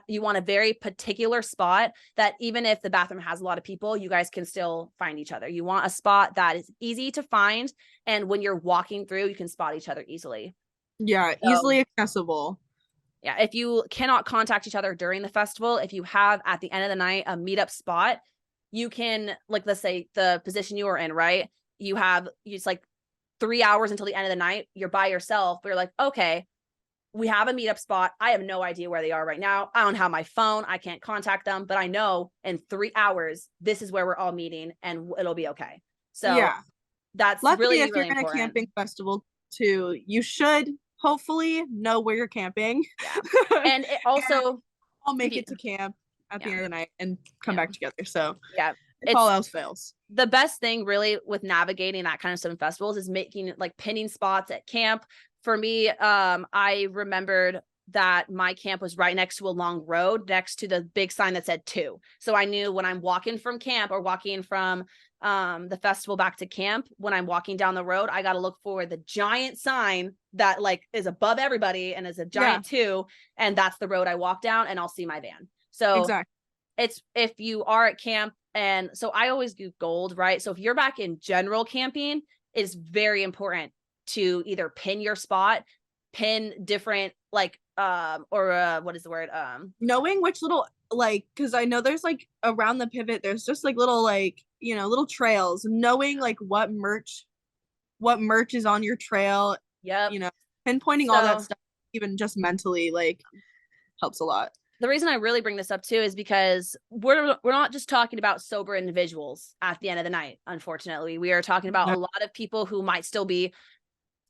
Speaker 1: You want a very particular spot that even if the bathroom has a lot of people, you guys can still find each other. You want a spot that is easy to find, and when you're walking through, you can spot each other easily.
Speaker 2: Yeah, easily accessible.
Speaker 1: Yeah, if you cannot contact each other during the festival, if you have at the end of the night a meetup spot, you can, like, let's say the position you are in, right? It's like 3 hours until the end of the night. You're by yourself, but you're like, okay, we have a meetup spot. I have no idea where they are right now. I don't have my phone. I can't contact them, but I know in 3 hours, this is where we're all meeting and it'll be okay. So yeah, that's
Speaker 2: luckily, if
Speaker 1: really
Speaker 2: you're in a camping festival too, you should hopefully know where you're camping.
Speaker 1: Yeah. And it also
Speaker 2: I'll make it to camp at the end of the night and come back together. So
Speaker 1: yeah,
Speaker 2: if all else fails.
Speaker 1: The best thing really with navigating that kind of stuff in festivals is making like pinning spots at camp. For me, I remembered that my camp was right next to a long road next to the big sign that said 2. So I knew when I'm walking from camp or walking from the festival back to camp, when I'm walking down the road, I got to look for the giant sign that like is above everybody and is a giant 2. And that's the road I walk down and I'll see my van. So it's, if you are at camp, and so I always do gold, right? So if you're back in general camping, it's very important to either pin your spot, pin different like what is the word,
Speaker 2: knowing which little, like, because I know there's like around the pivot there's just like little, like, you know, little trails, knowing like what merch is on your trail. You know, pinpointing all that stuff, even just mentally, like, helps a lot.
Speaker 1: The reason I really bring this up too is because we're not just talking about sober individuals at the end of the night. Unfortunately, we are talking about a lot of people who might still be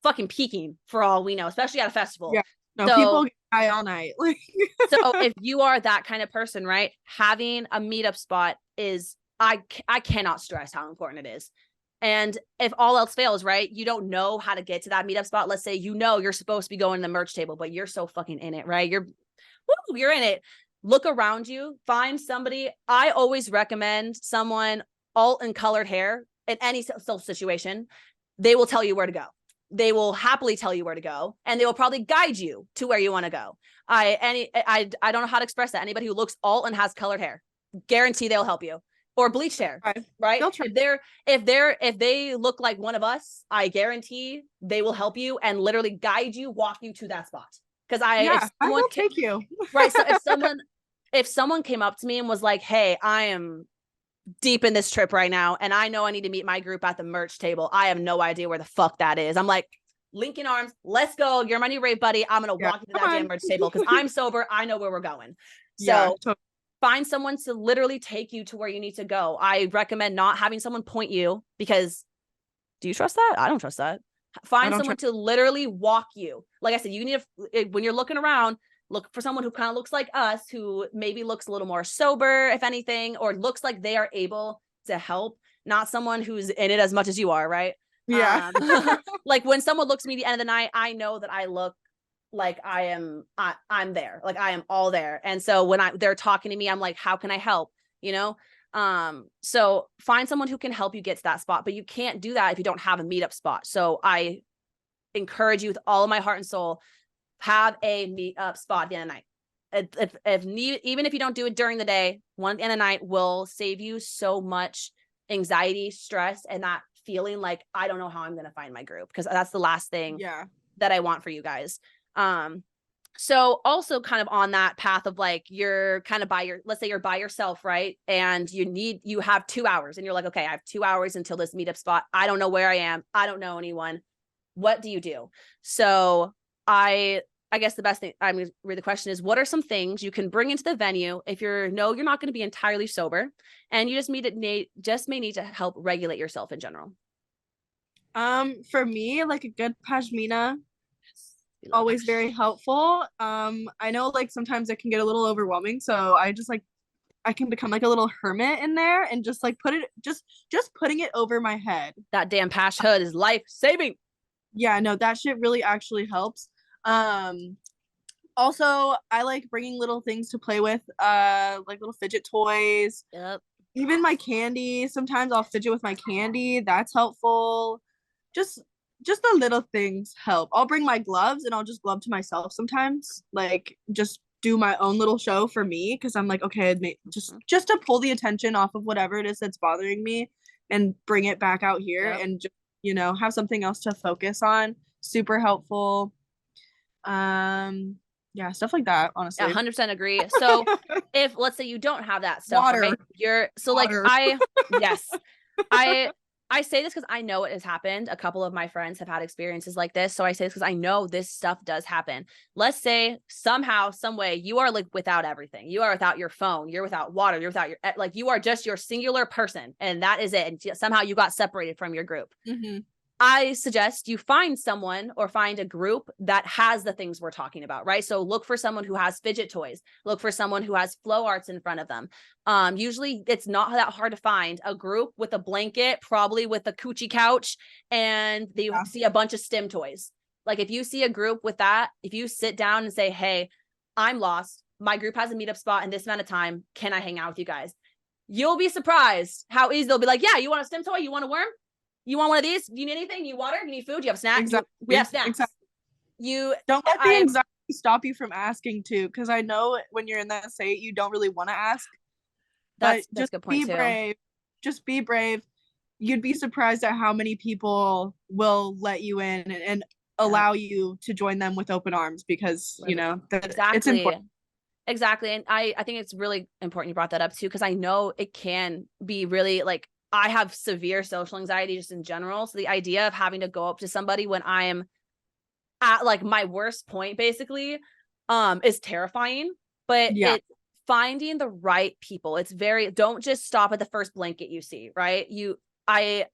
Speaker 1: fucking peaking for all we know, especially at a festival.
Speaker 2: Yeah. No, so, people get high all night.
Speaker 1: So if you are that kind of person, right, having a meetup spot is, I cannot stress how important it is. And if all else fails, right, you don't know how to get to that meetup spot. Let's say, you know, you're supposed to be going to the merch table, but you're so fucking in it, right? You're in it. Look around you, find somebody. I always recommend someone alt and colored hair in any situation. They will tell you where to go. They will happily tell you where to go, and they will probably guide you to where you want to go. I don't know how to express that. Anybody who looks alt and has colored hair, guarantee they'll help you. Or bleached hair, right? If they look like one of us, I guarantee they will help you and literally guide you, walk you to that spot. Because
Speaker 2: I will take you.
Speaker 1: Right. So if someone came up to me and was like, hey, I am deep in this trip right now, and I know I need to meet my group at the merch table, I have no idea where the fuck that is. I'm like, linking arms, let's go. You're my new rave buddy. I'm going to walk you to that damn merch table because I'm sober. I know where we're going. So find someone to literally take you to where you need to go. I recommend not having someone point you, because do you trust that? I don't trust that. Find someone to literally walk you. Like I said, you need when you're looking around, look for someone who kind of looks like us, who maybe looks a little more sober, if anything, or looks like they are able to help, not someone who's in it as much as you are, right?
Speaker 2: Yeah.
Speaker 1: Like when someone looks at me at the end of the night, I know that I look like I'm there, like I am all there. And so when they're talking to me, I'm like, how can I help? You know? So find someone who can help you get to that spot, but you can't do that if you don't have a meetup spot. So I encourage you with all of my heart and soul, have a meetup spot at the end of the night. If need, even if you don't do it during the day, one at the end of the night will save you so much anxiety, stress, and that feeling like I don't know how I'm going to find my group, because that's the last thing that I want for you guys. So also kind of on that path of like, you're kind of let's say you're by yourself, right? And you have 2 hours and you're like, okay, I have 2 hours until this meetup spot. I don't know where I am. I don't know anyone. What do you do? So I guess the best thing, I'm going to read the question is, what are some things you can bring into the venue if you're not going to be entirely sober, and you just may need to help regulate yourself in general?
Speaker 2: For me, like a good pashmina, always very helpful. I know like sometimes it can get a little overwhelming, so I just like, I can become like a little hermit in there and just like just putting it over my head.
Speaker 1: That damn pash hood is life saving.
Speaker 2: Yeah, no, that shit really actually helps. Also, I like bringing little things to play with, like little fidget toys.
Speaker 1: Yep.
Speaker 2: Even my candy, sometimes I'll fidget with my candy. That's helpful. Just the little things help. I'll bring my gloves and I'll just glove to myself sometimes. Like just do my own little show for me, because I'm like, okay, just to pull the attention off of whatever it is that's bothering me and bring it back out here, and just, have something else to focus on. Super helpful. Yeah, stuff like that, honestly.
Speaker 1: 100% agree. So if let's say you don't have that stuff,
Speaker 2: Water.
Speaker 1: right?
Speaker 2: Water.
Speaker 1: Yes, I say this because I know it has happened. A couple of my friends have had experiences like this. So I say this because I know this stuff does happen. Let's say somehow, some way, you are like without everything. You are without your phone. You're without water. You're without like, you are just your singular person. And that is it. And somehow you got separated from your group.
Speaker 2: Mm-hmm.
Speaker 1: I suggest you find someone or find a group that has the things we're talking about, right? So look for someone who has fidget toys. Look for someone who has flow arts in front of them. Usually it's not that hard to find a group with a blanket, probably with a coochie couch, and they see a bunch of stim toys. Like if you see a group with that, if you sit down and say, hey, I'm lost. My group has a meetup spot in this amount of time. Can I hang out with you guys? You'll be surprised how easy they'll be like, yeah, you want a stim toy? You want a worm? You want one of these? Do you need anything? Do you need water? Do you need food? Do you have snacks?
Speaker 2: Exactly.
Speaker 1: We have snacks.
Speaker 2: Exactly.
Speaker 1: You
Speaker 2: don't let the anxiety stop you from asking too, because I know when you're in that state, you don't really want to ask.
Speaker 1: That's a good point too.
Speaker 2: Brave. Just be brave. You'd be surprised at how many people will let you in and allow you to join them with open arms, because
Speaker 1: exactly.
Speaker 2: It's important.
Speaker 1: Exactly. And I think it's really important you brought that up too, because I know it can be really like, I have severe social anxiety just in general. So the idea of having to go up to somebody when I am at like my worst point basically is terrifying. But it's finding the right people. Don't just stop at the first blanket you see, right? I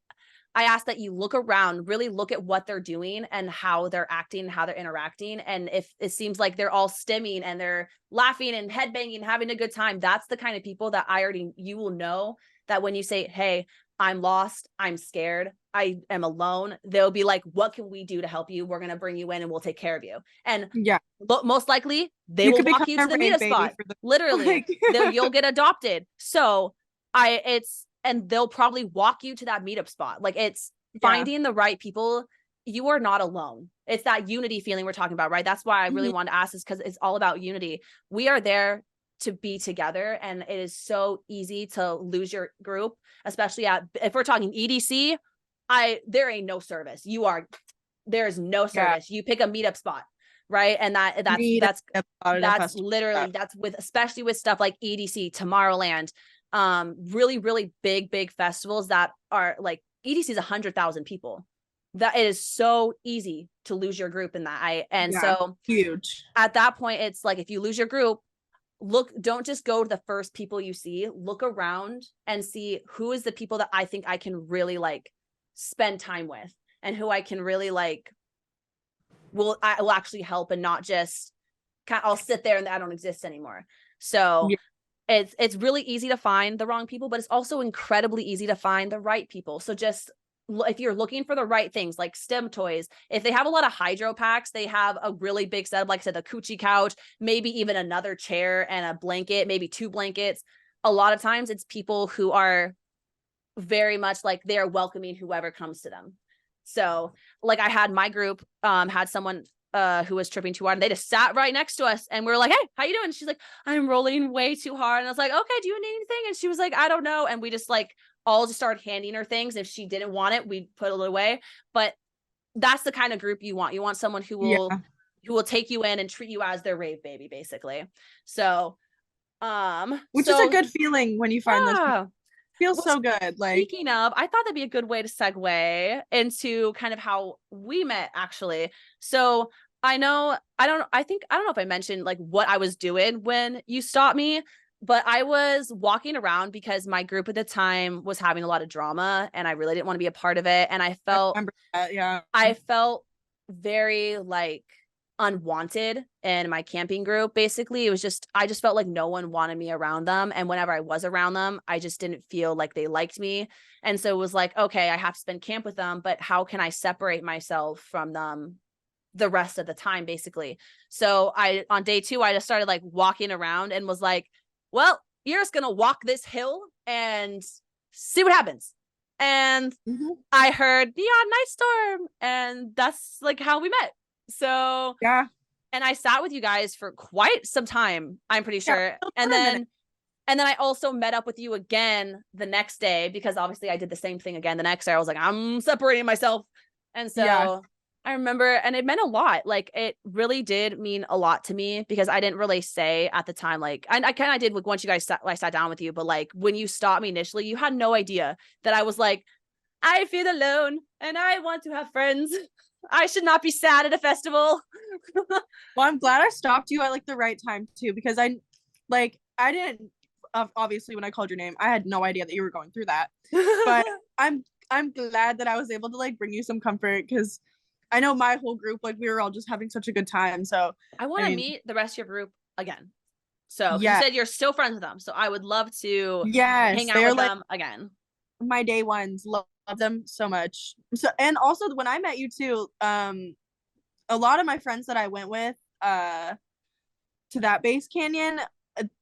Speaker 1: ask that you look around, really look at what they're doing and how they're acting, how they're interacting. And if it seems like they're all stimming and they're laughing and headbanging, having a good time, that's the kind of people that you will know that when you say, hey, I'm lost, I'm scared, I am alone, they'll be like, what can we do to help you? We're going to bring you in and we'll take care of you. And most likely they will walk you to the meetup spot. Literally, you'll get adopted. So and they'll probably walk you to that meetup spot. Like it's finding the right people. You are not alone. It's that unity feeling we're talking about, right? That's why I really wanted to ask this, because it's all about unity. We are there to be together, and it is so easy to lose your group, especially if we're talking EDC. There ain't no service. There's no service. You pick a meetup spot, right? And that's literally, especially with stuff like EDC, Tomorrowland, really, really big festivals that are like, EDC is 100,000 people. That it is so easy to lose your group in that. So
Speaker 2: huge.
Speaker 1: At that point, it's like, if you lose your group, don't just go to the first people you see, look around and see who is the people that I think I can really like spend time with, and who I can really like, I will actually help, and not just I'll sit there and I don't exist anymore. So it's really easy to find the wrong people, but it's also incredibly easy to find the right people. So just if you're looking for the right things like STEM toys, if they have a lot of hydro packs, they have a really big setup, like I said, the coochie couch, maybe even another chair and a blanket, maybe 2 blankets. A lot of times it's people who are very much like they're welcoming whoever comes to them. So like I had my group had someone who was tripping too hard, and they just sat right next to us, and we were like, hey, how you doing? She's like, I'm rolling way too hard. And I was like, okay, do you need anything? And she was like, I don't know. And we just like all just started handing her things. If she didn't want it, we'd put it away. But that's the kind of group you want. You want someone who will take you in and treat you as their rave baby, basically. So
Speaker 2: which is a good feeling when you find those people. Feels so good. Like,
Speaker 1: speaking of, I thought that'd be a good way to segue into kind of how we met, actually. So I know I don't know if I mentioned like what I was doing when you stopped me, but I was walking around because my group at the time was having a lot of drama and I really didn't want to be a part of it. And I
Speaker 2: remember that, yeah.
Speaker 1: I felt very like unwanted in my camping group. Basically, it was just I just felt like no one wanted me around them, and whenever I was around them, I just didn't feel like they liked me. And so it was like, okay, I have to spend camp with them, but how can I separate myself from them the rest of the time, basically? So I on day 2 I just started like walking around and was like, well, you're just gonna walk this hill and see what happens. And I heard Neon Night Storm, and that's like how we met. So
Speaker 2: yeah,
Speaker 1: and I sat with you guys for quite some time, I'm pretty sure. And then I also met up with you again the next day, because obviously I did the same thing again the next day. I was like, I'm separating myself. And so I remember, and it meant a lot. Like it really did mean a lot to me, because I didn't really say at the time, like I kind of did like once you guys I sat down with you, but like when you stopped me initially, you had no idea that I was like, I feel alone and I want to have friends. I should not be sad at a festival.
Speaker 2: Well, I'm glad I stopped you at like the right time too, because I didn't obviously when I called your name, I had no idea that you were going through that. But I'm glad that I was able to like bring you some comfort, because I know my whole group, like we were all just having such a good time. So
Speaker 1: I want to meet the rest of your group again. So you said you're still friends with them, so I would love to hang out with them again.
Speaker 2: My day ones, love them so much. So, and also when I met you too, a lot of my friends that I went with to that base canyon,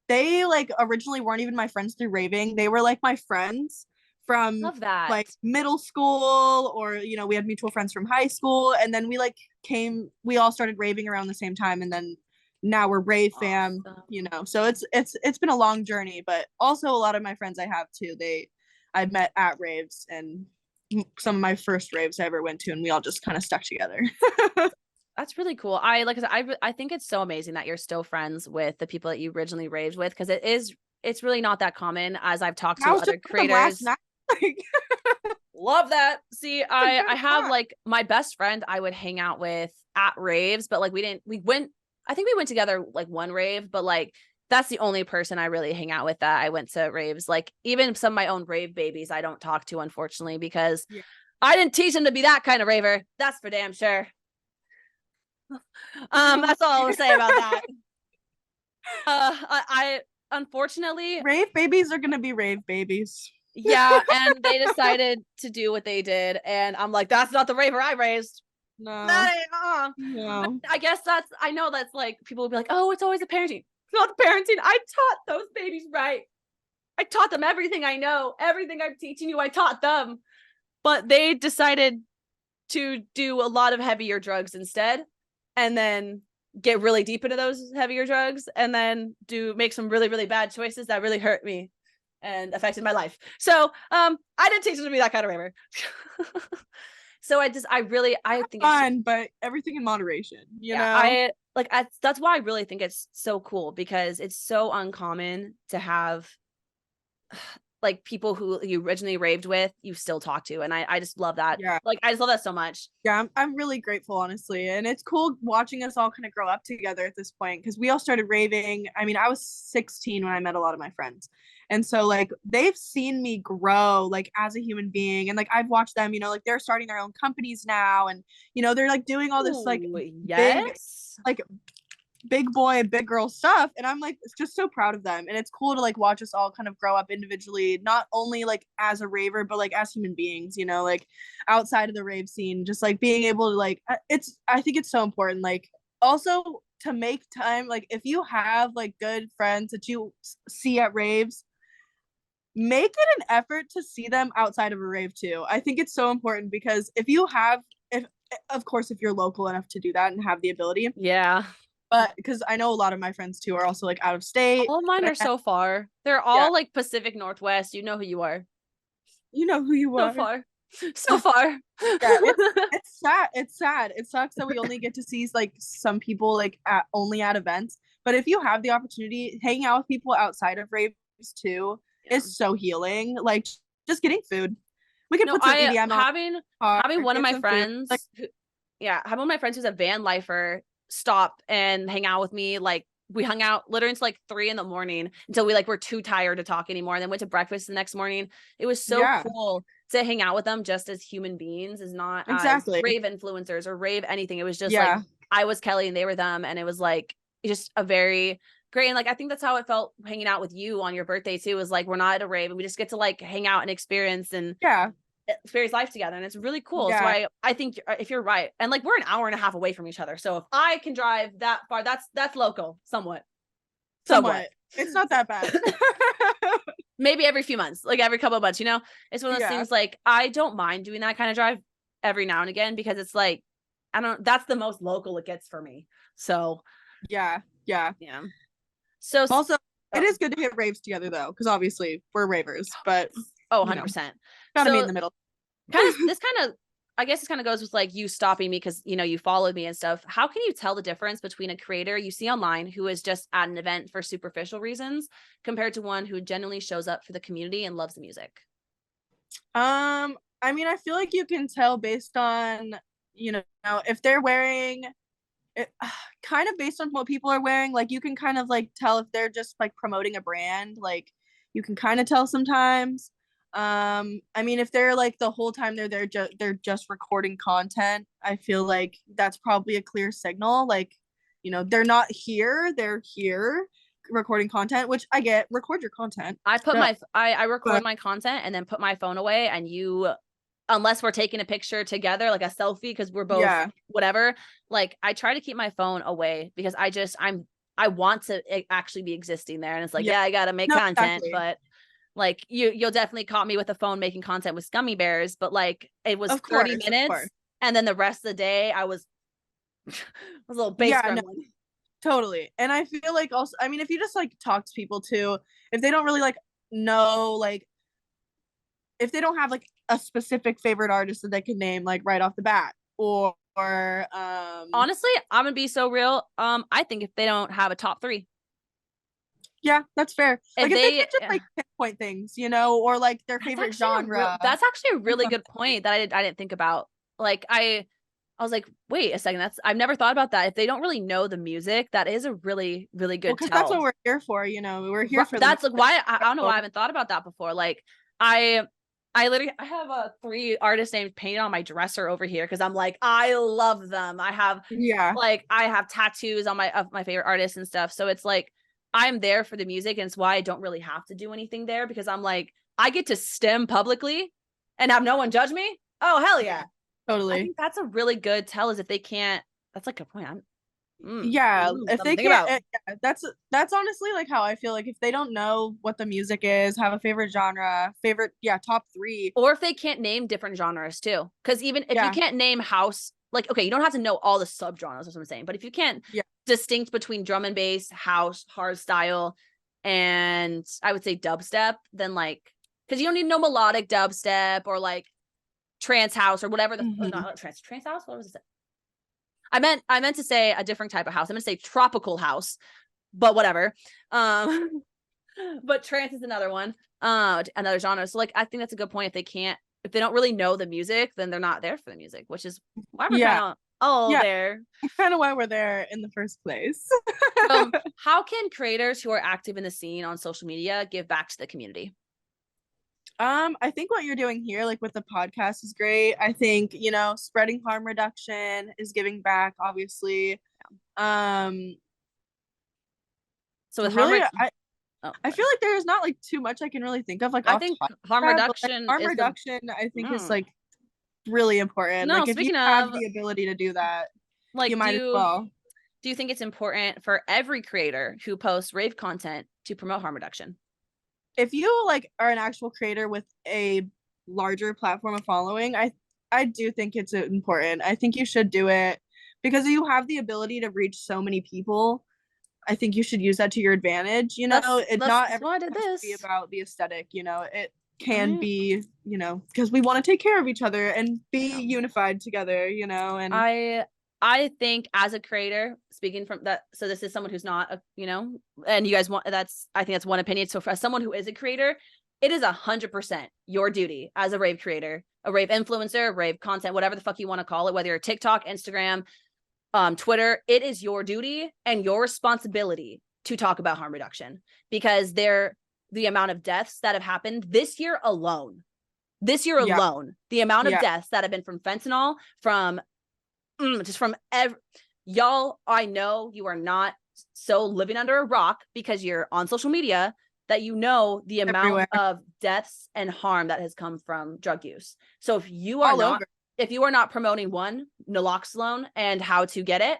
Speaker 2: they like originally weren't even my friends through raving. They were like my friends from like middle school, or you know, we had mutual friends from high school, and then we all started raving around the same time, and then now we're rave fam, you know. So it's been a long journey, but also a lot of my friends I have too, I met at raves, and some of my first raves I ever went to, and we all just kind of stuck together.
Speaker 1: That's really cool. I think it's so amazing that you're still friends with the people that you originally raved with, because it's really not that common, as I've talked to other creators. Love that. See, I have like my best friend I would hang out with at raves, but like I think we went together like one rave, but like that's the only person I really hang out with that I went to raves. Like even some of my own rave babies I don't talk to, unfortunately, because I didn't teach them to be that kind of raver. That's for damn sure. That's all I'll say about that. I unfortunately,
Speaker 2: rave babies are gonna be rave babies.
Speaker 1: Yeah, and they decided to do what they did, and I'm like, that's not the raver I raised.
Speaker 2: No,
Speaker 1: that ain't, no. I guess I know that's like people will be like, oh, it's always the parenting. It's not the parenting. I taught those babies right. I taught them everything I know. Everything I'm teaching you, I taught them. But they decided to do a lot of heavier drugs instead, and then get really deep into those heavier drugs, and then make some really, really bad choices that really hurt me and affected my life. So I didn't teach them to be that kind of raver. So I think
Speaker 2: fun, but everything in moderation, you know?
Speaker 1: That's why I really think it's so cool, because it's so uncommon to have like people who you originally raved with, you still talk to. And I just love that. Yeah. Like, I just love that so much.
Speaker 2: Yeah, I'm really grateful, honestly. And it's cool watching us all kind of grow up together at this point, because we all started raving. I mean, I was 16 when I met a lot of my friends. And so like they've seen me grow like as a human being, and like I've watched them, you know, like they're starting their own companies now, and you know, they're like doing all this like big, like big boy, big girl stuff. And I'm like, it's just so proud of them. And it's cool to like watch us all kind of grow up individually, not only like as a raver, but like as human beings, you know, like outside of the rave scene, just like being able to like, I think it's so important. Like, also to make time, like if you have like good friends that you see at raves, make it an effort to see them outside of a rave too. I think it's so important because if of course if you're local enough to do that and have the ability,
Speaker 1: Yeah.
Speaker 2: but because I know a lot of my friends too are also like out of state.
Speaker 1: All of mine are so far. They're
Speaker 2: Yeah,
Speaker 1: all like Pacific Northwest. You know who you are.
Speaker 2: you know who you
Speaker 1: So
Speaker 2: are.
Speaker 1: far. So far.
Speaker 2: Yeah, it's sad. It's sad. It sucks that we only get to see like some people like only at events. But if you have the opportunity, hanging out with people outside of raves too
Speaker 1: Yeah.
Speaker 2: is so healing. Like just getting food. We could
Speaker 1: No,
Speaker 2: put some
Speaker 1: I
Speaker 2: EDM on.
Speaker 1: having one of
Speaker 2: Get
Speaker 1: my
Speaker 2: some food. Like,
Speaker 1: friends having one of my friends who's a van lifer stop and hang out with me. Like we hung out literally until like 3 a.m. until we like were too tired to talk anymore. And then went to breakfast the next morning. It was so
Speaker 2: yeah,
Speaker 1: cool to hang out with them just as human beings, is not as
Speaker 2: exactly.
Speaker 1: rave influencers or rave anything. It was just like
Speaker 2: Yeah,
Speaker 1: I was Kelly and they were them. And it was like just a very great. And like I think that's how it felt hanging out with you on your birthday too. Was like we're not at a rave and we just get to like hang out and
Speaker 2: yeah,
Speaker 1: experience life together, and it's really cool. So
Speaker 2: yeah.
Speaker 1: I think if you're right, and like we're an hour and a half away from each other, so if I can drive that far, that's local somewhat.
Speaker 2: It's not that bad.
Speaker 1: Maybe every few months, like every couple of months, it's one of those
Speaker 2: Yeah,
Speaker 1: things. Like I don't mind doing that kind of drive every now and again because it's like that's the most local it gets for me. So
Speaker 2: yeah, yeah.
Speaker 1: yeah. So
Speaker 2: Also, it
Speaker 1: oh,
Speaker 2: is good to hit raves together though, because obviously we're ravers, but
Speaker 1: 100%.
Speaker 2: gotta be in
Speaker 1: So
Speaker 2: the middle.
Speaker 1: I guess this kind of goes with like you stopping me because you followed me and stuff. How can you tell the difference between a creator you see online who is just at an event for superficial reasons compared to one who genuinely shows up for the community and loves the music?
Speaker 2: I mean, I feel like you can tell based on, if they're wearing it, kind of based on what people are wearing, like you can kind of like tell if they're just like promoting a brand, like you can kind of tell sometimes. I mean, if they're like the whole time they're just recording content, I feel like that's probably a clear signal. Like, they're not here, they're here recording content, which I get, record your content.
Speaker 1: I record
Speaker 2: But
Speaker 1: my content and then put my phone away, and unless we're taking a picture together, like a selfie, because we're both
Speaker 2: yeah,
Speaker 1: whatever, like I try to keep my phone away because I want to actually be existing there. And it's like,
Speaker 2: yeah,
Speaker 1: I gotta make
Speaker 2: no,
Speaker 1: content,
Speaker 2: exactly.
Speaker 1: but like you'll definitely caught me with a phone making content with Gummy Bears, but like it was
Speaker 2: Of
Speaker 1: 30
Speaker 2: course, of
Speaker 1: minutes
Speaker 2: course.
Speaker 1: and then the rest of the day I was was a little bass
Speaker 2: Yeah, no,
Speaker 1: gremlin.
Speaker 2: totally. And I feel like also, I mean, if you just like talk to people too, if they don't really like know, like if they don't have like a specific favorite artist that they can name like right off the bat, or
Speaker 1: Honestly, I'm gonna be so real. I think if they don't have a top three,
Speaker 2: yeah, that's fair.
Speaker 1: if
Speaker 2: Like if they
Speaker 1: they
Speaker 2: can just like pinpoint things, or like their favorite genre
Speaker 1: that's actually a
Speaker 2: or
Speaker 1: really good
Speaker 2: something.
Speaker 1: point that I didn't think about. Like I was like, wait a second, I've never thought about that. If they don't really know the music, that is a really, really
Speaker 2: Well,
Speaker 1: good
Speaker 2: because that's what
Speaker 1: tell.
Speaker 2: we're here for, we're here for the
Speaker 1: That's like
Speaker 2: music.
Speaker 1: why I don't know why I haven't thought about that before. Like I I have three artist names painted on my dresser over here because I'm like, I love them.
Speaker 2: Yeah,
Speaker 1: I have tattoos on of my favorite artists and stuff. So it's like I'm there for the music, and it's why I don't really have to do anything there because I'm like, I get to stem publicly and have no one judge me. Oh hell yeah. I
Speaker 2: totally.
Speaker 1: think that's a really good tell is if they can't, that's like a point.
Speaker 2: Yeah, if
Speaker 1: Something to
Speaker 2: they
Speaker 1: think
Speaker 2: can't,
Speaker 1: about.
Speaker 2: yeah, that's honestly like how I feel. Like if they don't know what the music is, have a favorite genre, favorite, yeah, top three.
Speaker 1: Or if they can't name different genres too. Because even if you
Speaker 2: Yeah,
Speaker 1: can't name house, like, okay, you don't have to know all the subgenres, that's what I'm saying. But if you can't
Speaker 2: yeah,
Speaker 1: distinct between drum and bass, house, hard style, and I would say dubstep, then like, because you don't need no melodic dubstep or like trance house or whatever
Speaker 2: hmm
Speaker 1: not trance house. What was it? I meant to say a different type of house. I'm gonna say tropical house, but whatever. Um, but trance is another one, another genre. So like I think that's a good point. If they don't really know the music, then they're not there for the music, which is why we're kind
Speaker 2: yeah,
Speaker 1: of all
Speaker 2: yeah.
Speaker 1: there.
Speaker 2: Kind of why we're there in the first place.
Speaker 1: How can creators who are active in the scene on social media give back to the community?
Speaker 2: I think what you're doing here, like with the podcast, is great. I think, spreading harm reduction is giving back, obviously. Um,
Speaker 1: So with
Speaker 2: Really,
Speaker 1: oh,
Speaker 2: I feel like there's not like too much I can really think of like
Speaker 1: I
Speaker 2: off
Speaker 1: think
Speaker 2: top of
Speaker 1: harm
Speaker 2: that, but like
Speaker 1: reduction
Speaker 2: harm
Speaker 1: is the
Speaker 2: reduction I think is
Speaker 1: mm.
Speaker 2: like really important.
Speaker 1: No,
Speaker 2: Like if you
Speaker 1: speaking
Speaker 2: have
Speaker 1: of,
Speaker 2: the ability to do that, you
Speaker 1: like,
Speaker 2: might as well.
Speaker 1: do you think it's important for every creator who posts rave content to promote harm reduction?
Speaker 2: If you like are an actual creator with a larger platform of following, I do think it's important. I think you should do it because you have the ability to reach so many people. I think you should use that to your advantage. You know, it's not
Speaker 1: That's why I
Speaker 2: everything
Speaker 1: did
Speaker 2: has to be
Speaker 1: this.
Speaker 2: about the aesthetic. You know, it can
Speaker 1: I
Speaker 2: be, you know, because we want to take care of each other and be unified together. You know, and
Speaker 1: I think as a creator, speaking from that, so this is someone who's not a, and you guys want, I think that's one opinion. So for someone who is a creator, it is 100% your duty as a rave creator, a rave influencer, rave content, whatever the fuck you want to call it, whether you're TikTok, Instagram, Twitter, it is your duty and your responsibility to talk about harm reduction, because the amount of deaths that have happened this year alone,
Speaker 2: yeah,
Speaker 1: the amount of
Speaker 2: yeah,
Speaker 1: deaths that have been from fentanyl, from just from y'all, I know you are not so living under a rock because you're on social media that you know the amount
Speaker 2: everywhere,
Speaker 1: of deaths and harm that has come from drug use. So
Speaker 2: all over.
Speaker 1: if you are not promoting naloxone and how to get it,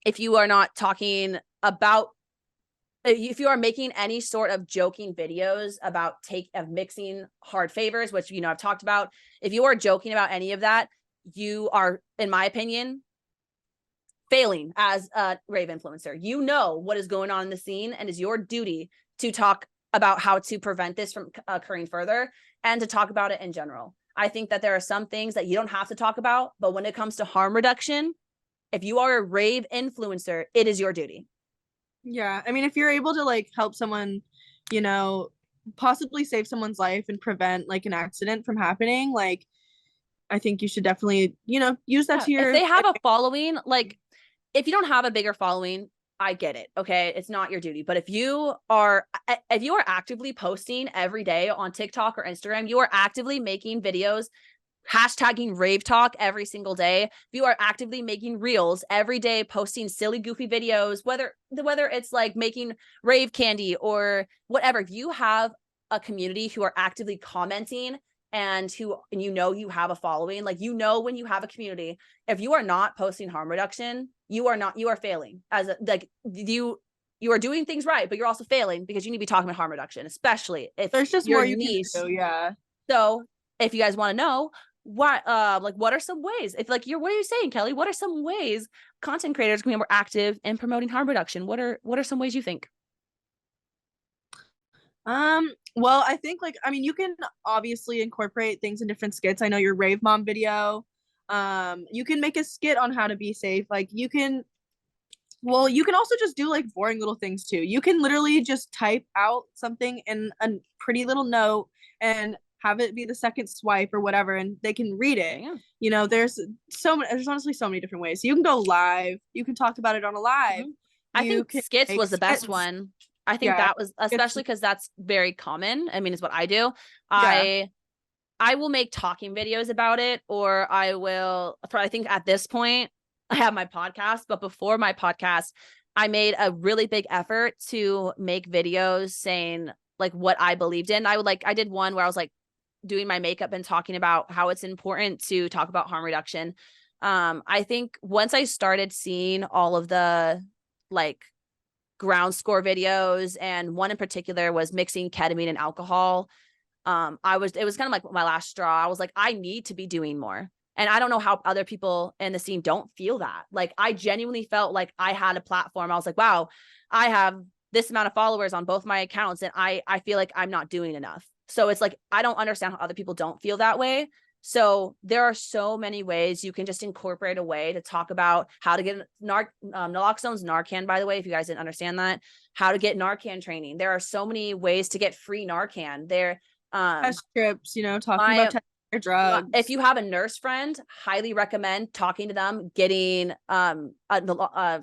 Speaker 1: if you are not talking about, if you are making any sort of joking videos about mixing hard favors, which I've talked about, if you are joking about any of that, you are, in my opinion, failing as a rave influencer. You know what is going on in the scene, and it's your duty to talk about how to prevent this from occurring further and to talk about it in general. I think that there are some things that you don't have to talk about, but when it comes to harm reduction, if you are a rave influencer, it is your duty.
Speaker 2: Yeah, I mean, if you're able to like help someone, you know, possibly save someone's life and prevent like an accident from happening, like I think you should definitely, you know, use that to
Speaker 1: If
Speaker 2: your
Speaker 1: they have a following, like if you don't have a bigger following, I get it. Okay. It's not your duty. But if you are actively posting every day on TikTok or Instagram, you are actively making videos, hashtagging rave talk every single day. If you are actively making reels every day, posting silly, goofy videos, whether it's like making rave candy or whatever, if you have a community who are actively commenting and you you have a following, like, when you have a community, if you are not posting harm reduction, you are failing as you are doing things right, but you're also failing because you need to be talking about harm reduction, especially if
Speaker 2: there's just
Speaker 1: your
Speaker 2: more you
Speaker 1: niche.
Speaker 2: can do, yeah.
Speaker 1: So if you guys want to know what are some ways, if like what are you saying, Kelly? What are some ways content creators can be more active in promoting harm reduction? What are some ways you think?
Speaker 2: Well, I think like I mean you can obviously incorporate things in different skits. I know your rave mom video. You can make a skit on how to be safe. Like you can also just do like boring little things too. You can literally just type out something in a pretty little note and have it be the second swipe or whatever, and they can read it.
Speaker 1: Yeah.
Speaker 2: You know, there's honestly so many different ways. So you can go live. You can talk about it on a live.
Speaker 1: I
Speaker 2: You
Speaker 1: think
Speaker 2: can
Speaker 1: skits
Speaker 2: make
Speaker 1: was the best
Speaker 2: skits.
Speaker 1: one. I think
Speaker 2: Yeah,
Speaker 1: that was, especially because that's very common. I mean, it's what I do.
Speaker 2: yeah.
Speaker 1: I will make talking videos about it, or I think at this point, I have my podcast, but before my podcast, I made a really big effort to make videos saying like what I believed in. I did one where I was like doing my makeup and talking about how it's important to talk about harm reduction. I think once I started seeing all of the like ground score videos, and one in particular was mixing ketamine and alcohol, it was kind of like my last straw. I was like, I need to be doing more. And I don't know how other people in the scene don't feel that. Like, I genuinely felt like I had a platform. I was like, wow, I have this amount of followers on both my accounts, and I feel like I'm not doing enough. So it's like, I don't understand how other people don't feel that way. So there are so many ways you can just incorporate a way to talk about how to get naloxone's Narcan, by the way, if you guys didn't understand that, how to get Narcan training. There are so many ways to get free Narcan.
Speaker 2: Test strips, you know, talking about testing your drugs.
Speaker 1: If you have a nurse friend, highly recommend talking to them, getting a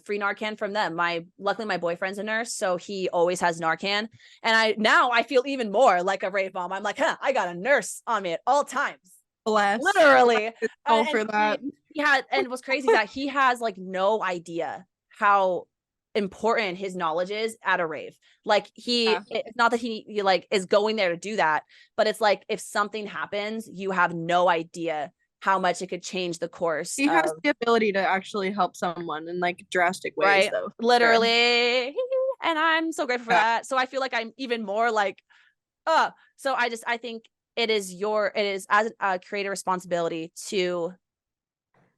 Speaker 1: free Narcan from them. Luckily my boyfriend's a nurse, so he always has Narcan, and I feel even more like a rave mom. I'm like, I got a nurse on me at all times.
Speaker 2: Bless.
Speaker 1: Literally.
Speaker 2: For that.
Speaker 1: He had, and what's crazy is that he has like no idea how important his knowledge is at a rave. Like it's not that he like is going there to do that, but it's like if something happens, you have no idea how much it could change the course.
Speaker 2: He has the ability to actually help someone in like drastic ways,
Speaker 1: right,
Speaker 2: though.
Speaker 1: literally. And I'm so grateful for that. So I feel like I'm even more like, so I think it is as a creator responsibility to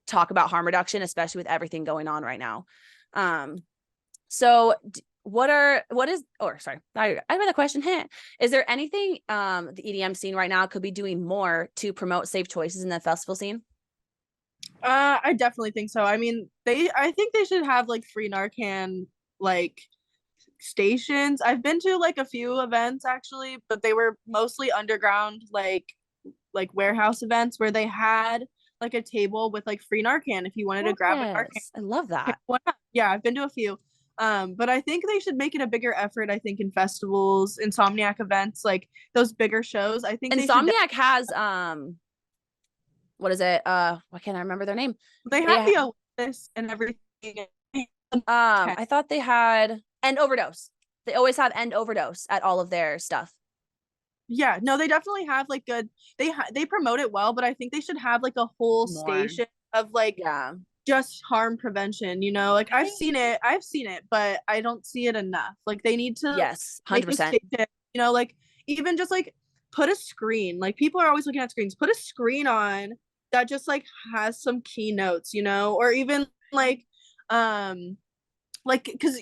Speaker 1: talk about harm reduction, especially with everything going on right now. So I have a question. Is there anything the EDM scene right now could be doing more to promote safe choices in the festival scene?
Speaker 2: I definitely think so. I mean, I think they should have like free Narcan like stations. I've been to like a few events actually, but they were mostly underground like warehouse events where they had like a table with like free Narcan if you wanted to grab a Narcan.
Speaker 1: I love that.
Speaker 2: Yeah, I've been to a few. But I think they should make it a bigger effort, I think, in festivals, Insomniac events, like those bigger shows. I think
Speaker 1: Insomniac has what is it? Why can't I remember their name?
Speaker 2: they have the awareness and everything.
Speaker 1: I thought they had End Overdose. They always have End Overdose at all of their stuff.
Speaker 2: Yeah, no, they definitely have like good. They promote it well, but I think they should have like a whole station of like just harm prevention. You know, like I've seen it, but I don't see it enough. Like they need to
Speaker 1: 100%.
Speaker 2: You know, like even just like put a screen. Like people are always looking at screens. Put a screen on that just like has some keynotes. You know, or even like because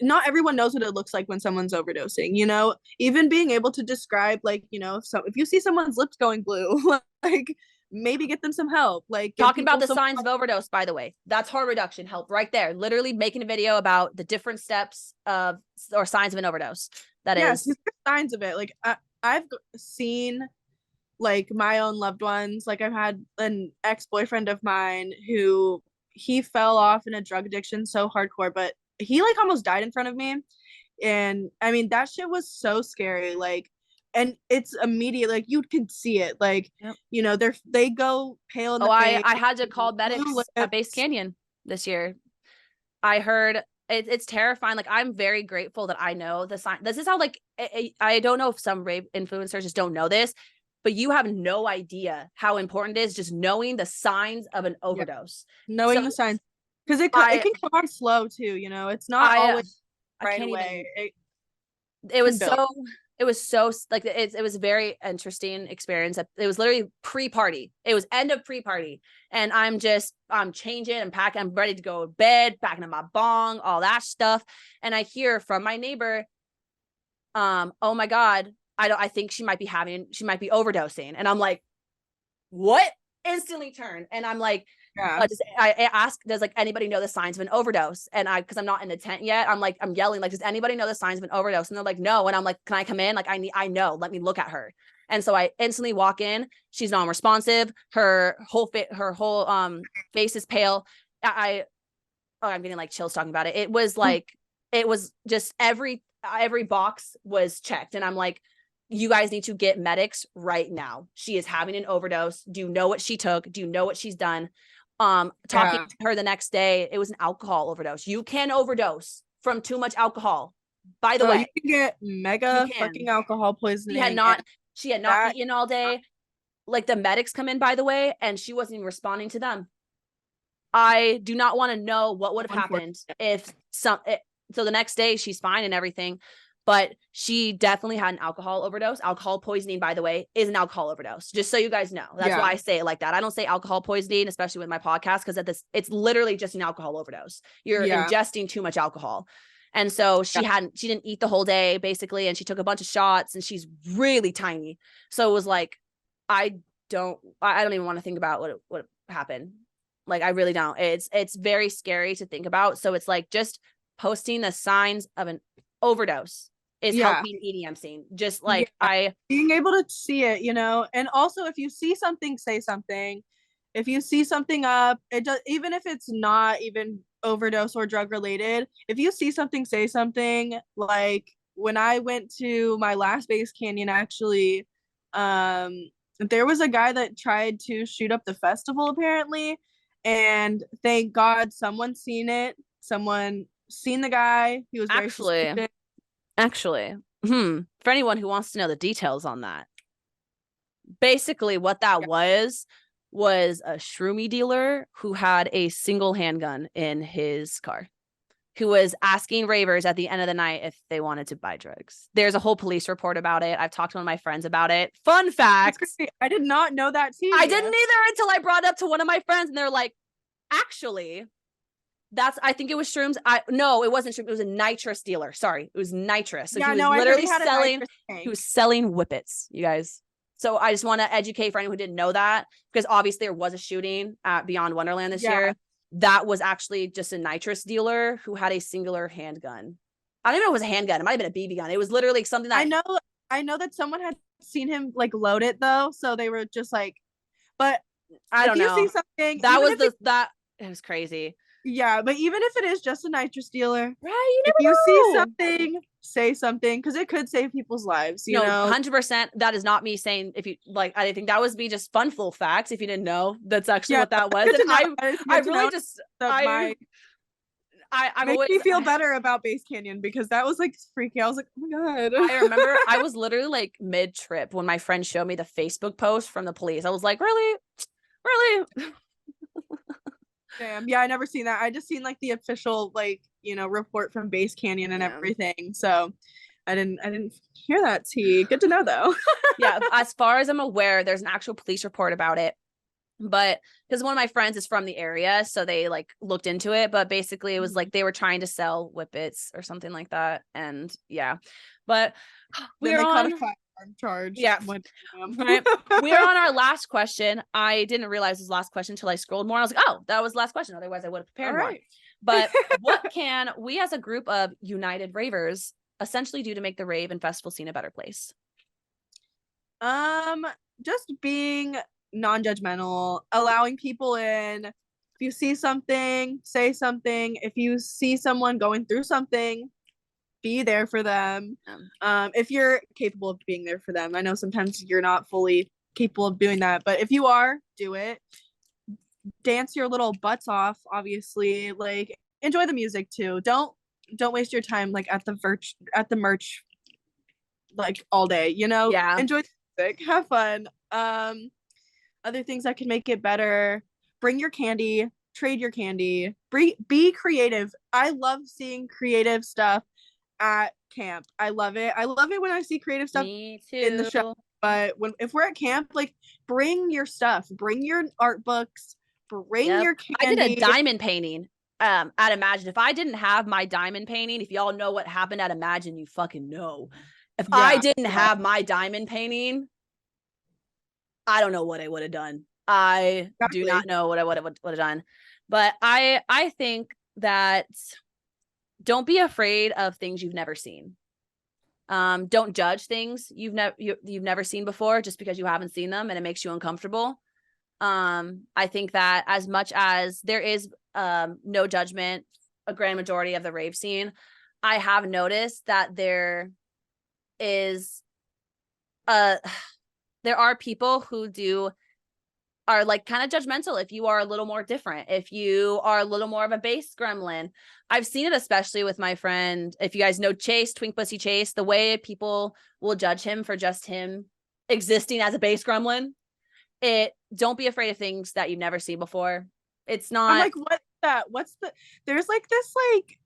Speaker 2: not everyone knows what it looks like when someone's overdosing, you know, even being able to describe like, you know, if you see someone's lips going blue, like maybe get them some help. Like
Speaker 1: talking about the signs of overdose, by the way, that's harm reduction help right there. Literally making a video about the different steps of or signs of an overdose. That is
Speaker 2: signs of it. Like I've seen like my own loved ones. Like I've had an ex-boyfriend of mine who he fell off in a drug addiction so hardcore, but he like almost died in front of me. And I mean that shit was so scary. Like, and it's immediate, like you can see it. Like, you know, they go pale in the face.
Speaker 1: I had to call medics at Base Canyon this year. I heard it's terrifying. Like I'm very grateful that I know the sign. This is how like I don't know if some rave influencers just don't know this, but you have no idea how important it is just knowing the signs of an overdose.
Speaker 2: Knowing the signs. Because it can come on slow too, you know. It's not always right away. It was
Speaker 1: so like it was a very interesting experience. It was literally pre-party. It was end of pre-party, and I'm changing, I'm packing, I'm ready to go to bed, packing up my bong, all that stuff, and I hear from my neighbor, oh my god, I think she might be overdosing, and I'm like, what? Instantly turn, and I'm like, I ask, does like anybody know the signs of an overdose? And because I'm not in the tent yet, I'm yelling like, does anybody know the signs of an overdose? And they're like, no. And I'm like, can I come in? Like I know, let me look at her. And so I instantly walk in. She's non-responsive. Her whole face is pale. I'm getting like chills talking about it. It was like, it was just every box was checked. And I'm like, you guys need to get medics right now. She is having an overdose. Do you know what she took? Do you know what she's done? Talking to her the next day, it was an alcohol overdose. You can overdose from too much alcohol. By the way,
Speaker 2: you can get mega fucking alcohol poisoning.
Speaker 1: She had not eaten all day. Like the medics come in, by the way, and she wasn't even responding to them. I do not want to know what would have happened if so the next day she's fine and everything. But she definitely had an alcohol overdose. Alcohol poisoning, by the way, is an alcohol overdose. Just so you guys know. That's why I say it like that. I don't say alcohol poisoning, especially with my podcast, because it's literally just an alcohol overdose. You're ingesting too much alcohol. And so she didn't eat the whole day, basically, and she took a bunch of shots, and she's really tiny. So it was like, I don't even want to think about what happened. Like, I really don't. It's very scary to think about. So it's like just posting the signs of an overdose is helping EDM scene. Just like
Speaker 2: being able to see it, you know. And also if you see something, say something. If you see something up, it does, even if it's not even overdose or drug related, if you see something, say something. Like when I went to my last Base Canyon, actually, there was a guy that tried to shoot up the festival apparently, and thank God someone seen it, someone seen the guy. He was very
Speaker 1: Actually,
Speaker 2: suspicious.
Speaker 1: for anyone who wants to know the details on that, basically what that was a shroomy dealer who had a single handgun in his car, who was asking ravers at the end of the night if they wanted to buy drugs. There's a whole police report about it. I've talked to one of my friends about it. Fun fact.
Speaker 2: I did not know that too.
Speaker 1: I didn't either until I brought it up to one of my friends, and they're like, actually, I think it was shrooms. No, it wasn't shrooms. It was a nitrous dealer. Sorry. It was nitrous. So he was literally he was selling whippets, you guys. So I just want to educate for anyone who didn't know that, because obviously there was a shooting at Beyond Wonderland this year. That was actually just a nitrous dealer who had a singular handgun. I don't even know if it was a handgun. It might have been a BB gun. It was literally something that
Speaker 2: I know that someone had seen him like load it though, so they were just like, but
Speaker 1: I don't know.
Speaker 2: You see something
Speaker 1: that was it was crazy.
Speaker 2: Yeah, but even if it is just a nitrous dealer,
Speaker 1: right?
Speaker 2: If you see something, say something, because it could save people's lives. You know,
Speaker 1: 100%. That is not me saying if you like. I think that was me just fun full facts. If you didn't know, that's actually what that was. And I really just I
Speaker 2: makes me feel better about Base Canyon, because that was like freaky. I was like, oh my god.
Speaker 1: I remember I was literally like mid trip when my friend showed me the Facebook post from the police. I was like, really.
Speaker 2: Damn. Yeah, I never seen that. I just seen like the official like, you know, report from Base Canyon and everything. So I didn't hear that, T. Good to know though.
Speaker 1: Yeah, as far as I'm aware, there's an actual police report about it. But because one of my friends is from the area, so they like looked into it. But basically it was like they were trying to sell whippets or something like that. And yeah. But
Speaker 2: we're on charge.
Speaker 1: Yeah. Right. We're on our last question. I didn't realize this last question until I scrolled more. I was like, oh, that was the last question. Otherwise I would have prepared more. But what can we as a group of united ravers essentially do to make the rave and festival scene a better place?
Speaker 2: Just being non-judgmental, allowing people in. If you see something, say something. If you see someone going through something, be there for them. If you're capable of being there for them. I know sometimes you're not fully capable of doing that, but if you are, do it. Dance your little butts off, obviously. Like, enjoy the music too. Don't waste your time like at the merch like all day, you know?
Speaker 1: Yeah.
Speaker 2: Enjoy the music, have fun. Other things that can make it better: bring your candy, trade your candy, be creative. I love seeing creative stuff at camp. I love it. I love it when I see creative stuff in the show. But if we're at camp, like, bring your stuff, bring your art books, bring your candy.
Speaker 1: I did a diamond painting at Imagine. If I didn't have my diamond painting, if y'all know what happened at Imagine, you fucking know. If I didn't have my diamond painting, I don't know what I would have done. I do not know what I would have done. But I think that don't be afraid of things you've never seen. Don't judge things you've never seen before just because you haven't seen them and it makes you uncomfortable. I think that as much as there is no judgment, a grand majority of the rave scene, I have noticed that there are people who are like kind of judgmental if you are a little more different, if you are a little more of a bass gremlin. I've seen it especially with my friend, if you guys know Chase, Twink Pussy Chase, the way people will judge him for just him existing as a bass gremlin. Don't be afraid of things that you've never seen before. It's not.
Speaker 2: I'm like, what's that? There's like this like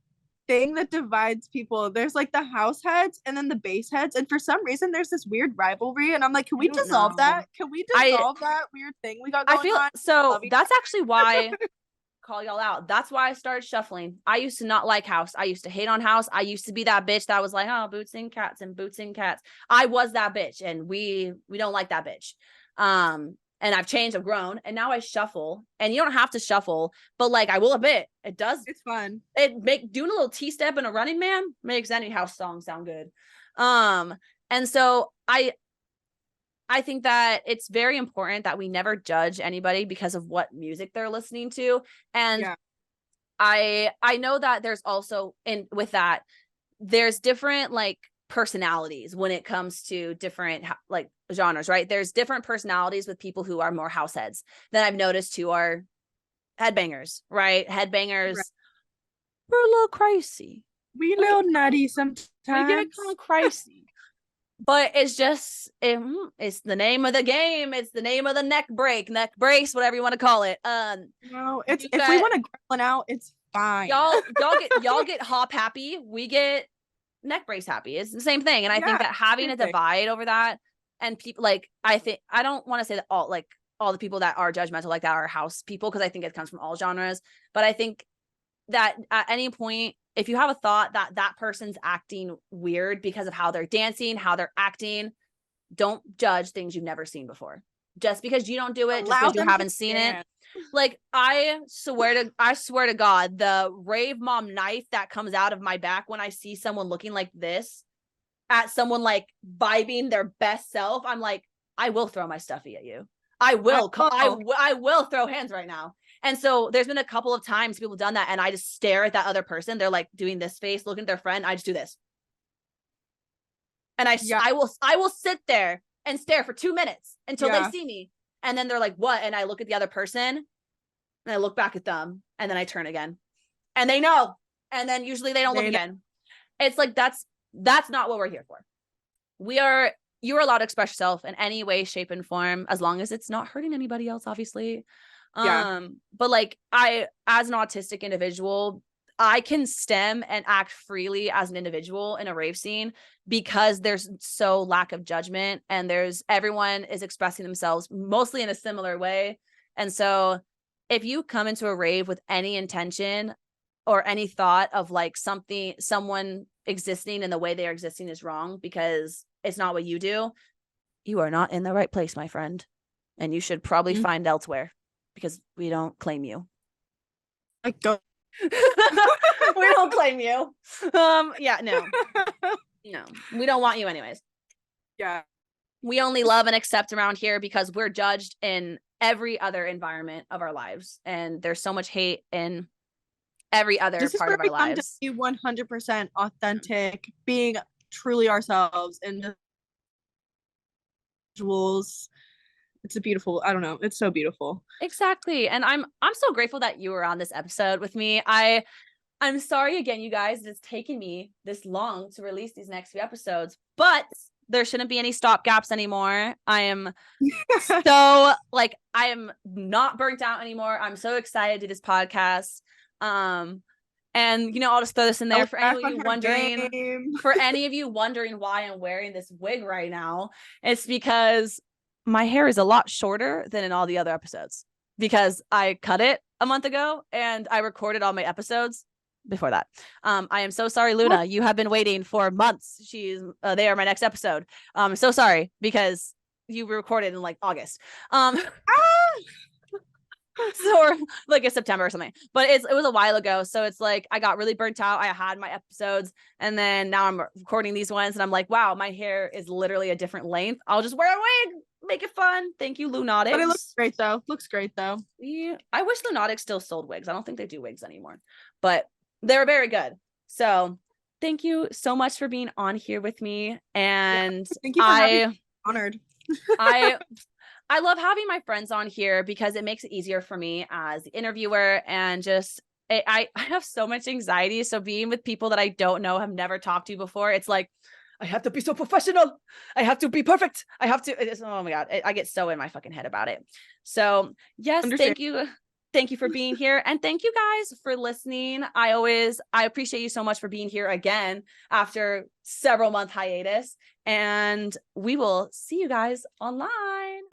Speaker 2: thing that divides people. There's like the house heads and then the bass heads, and for some reason there's this weird rivalry, and I'm like, can we dissolve that? Can we dissolve that weird thing we got going on?
Speaker 1: So that's actually why call y'all out. That's why I started shuffling. I used to not like house. I used to hate on house. I used to be that bitch that was like, oh, boots and cats and boots and cats. I was that bitch, and we don't like that bitch. And I've changed, I've grown, and now I shuffle. And you don't have to shuffle, but like I will a bit. It does.
Speaker 2: It's fun.
Speaker 1: Doing a little T-step and a Running Man makes any house song sound good. And so I think that it's very important that we never judge anybody because of what music they're listening to. And I know that there's also with that, there's different like personalities when it comes to different like genres, right? There's different personalities with people who are more house heads that I've noticed who are headbangers, right? Headbangers we're a little crazy.
Speaker 2: We a little nutty sometimes.
Speaker 1: We get kind of crazy. But it's just, it's the name of the game. It's the name of the neck brace, whatever you want to call it.
Speaker 2: No, it's if we want to gremlin out, it's fine.
Speaker 1: Y'all get hop happy. We get neck brace happy. It's the same thing. And I think that having a divide over that, and people like, I don't want to say that all the people that are judgmental like that are house people, because I think it comes from all genres. But I think that at any point, if you have a thought that that person's acting weird because of how they're dancing, how they're acting, don't judge things you've never seen before. Just because you don't do it, just because you haven't seen it. Like, I swear to God, the rave mom knife that comes out of my back when I see someone looking like this at someone like vibing their best self, I'm like, I will throw my stuffy at you. I will throw hands right now. And so there's been a couple of times people have done that, and I just stare at that other person. They're like doing this face, looking at their friend. I just do this. And I will sit there and stare for 2 minutes until they see me. And then they're like, what? And I look at the other person and I look back at them, and then I turn again, and they know. And then usually they don't look again. It's like, that's not what we're here for. You're allowed to express yourself in any way, shape, and form, as long as it's not hurting anybody else, obviously. But like, I, as an autistic individual, I can stem and act freely as an individual in a rave scene because there's so lack of judgment, and everyone is expressing themselves mostly in a similar way. And so if you come into a rave with any intention or any thought of like someone existing and the way they are existing is wrong because it's not what you do, you are not in the right place, my friend. And you should probably find elsewhere, because we don't claim you.
Speaker 2: Like, go.
Speaker 1: We don't claim you. No, we don't want you anyways.
Speaker 2: Yeah.
Speaker 1: We only love and accept around here because we're judged in every other environment of our lives. And there's so much hate in every other part of our lives.
Speaker 2: Be 100% authentic, being truly ourselves, and visuals. It's a beautiful, I don't know, it's so beautiful.
Speaker 1: Exactly. And I'm so grateful that you were on this episode with me. I'm sorry again, you guys, it's taken me this long to release these next few episodes, but there shouldn't be any stop gaps anymore. I am so I am not burnt out anymore. I'm so excited to do this podcast. And I'll just throw this in there for any of you wondering why I'm wearing this wig right now. It's because my hair is a lot shorter than in all the other episodes, because I cut it a month ago and I recorded all my episodes before that. I am so sorry, Luna. You have been waiting for months. They are my next episode. I'm so sorry, because you recorded in like August. Or like a September or something, but it was a while ago. So it's like, I got really burnt out. I had my episodes, and then now I'm recording these ones, and I'm like, wow, my hair is literally a different length. I'll just wear a wig, make it fun. Thank you, Lunautics.
Speaker 2: But it looks great though.
Speaker 1: Yeah, I wish Lunautics still sold wigs. I don't think they do wigs anymore, but they're very good. So thank you so much for being on here with me. And
Speaker 2: thank you for having me. Honored.
Speaker 1: I love having my friends on here because it makes it easier for me as the interviewer, and just I have so much anxiety. So being with people that I don't know, have never talked to before, it's like, I have to be so professional. I have to be perfect. I have to. Oh my God. I get so in my fucking head about it. So yes, thank you. Thank you for being here. And thank you guys for listening. I appreciate you so much for being here again after several month hiatus, and we will see you guys online.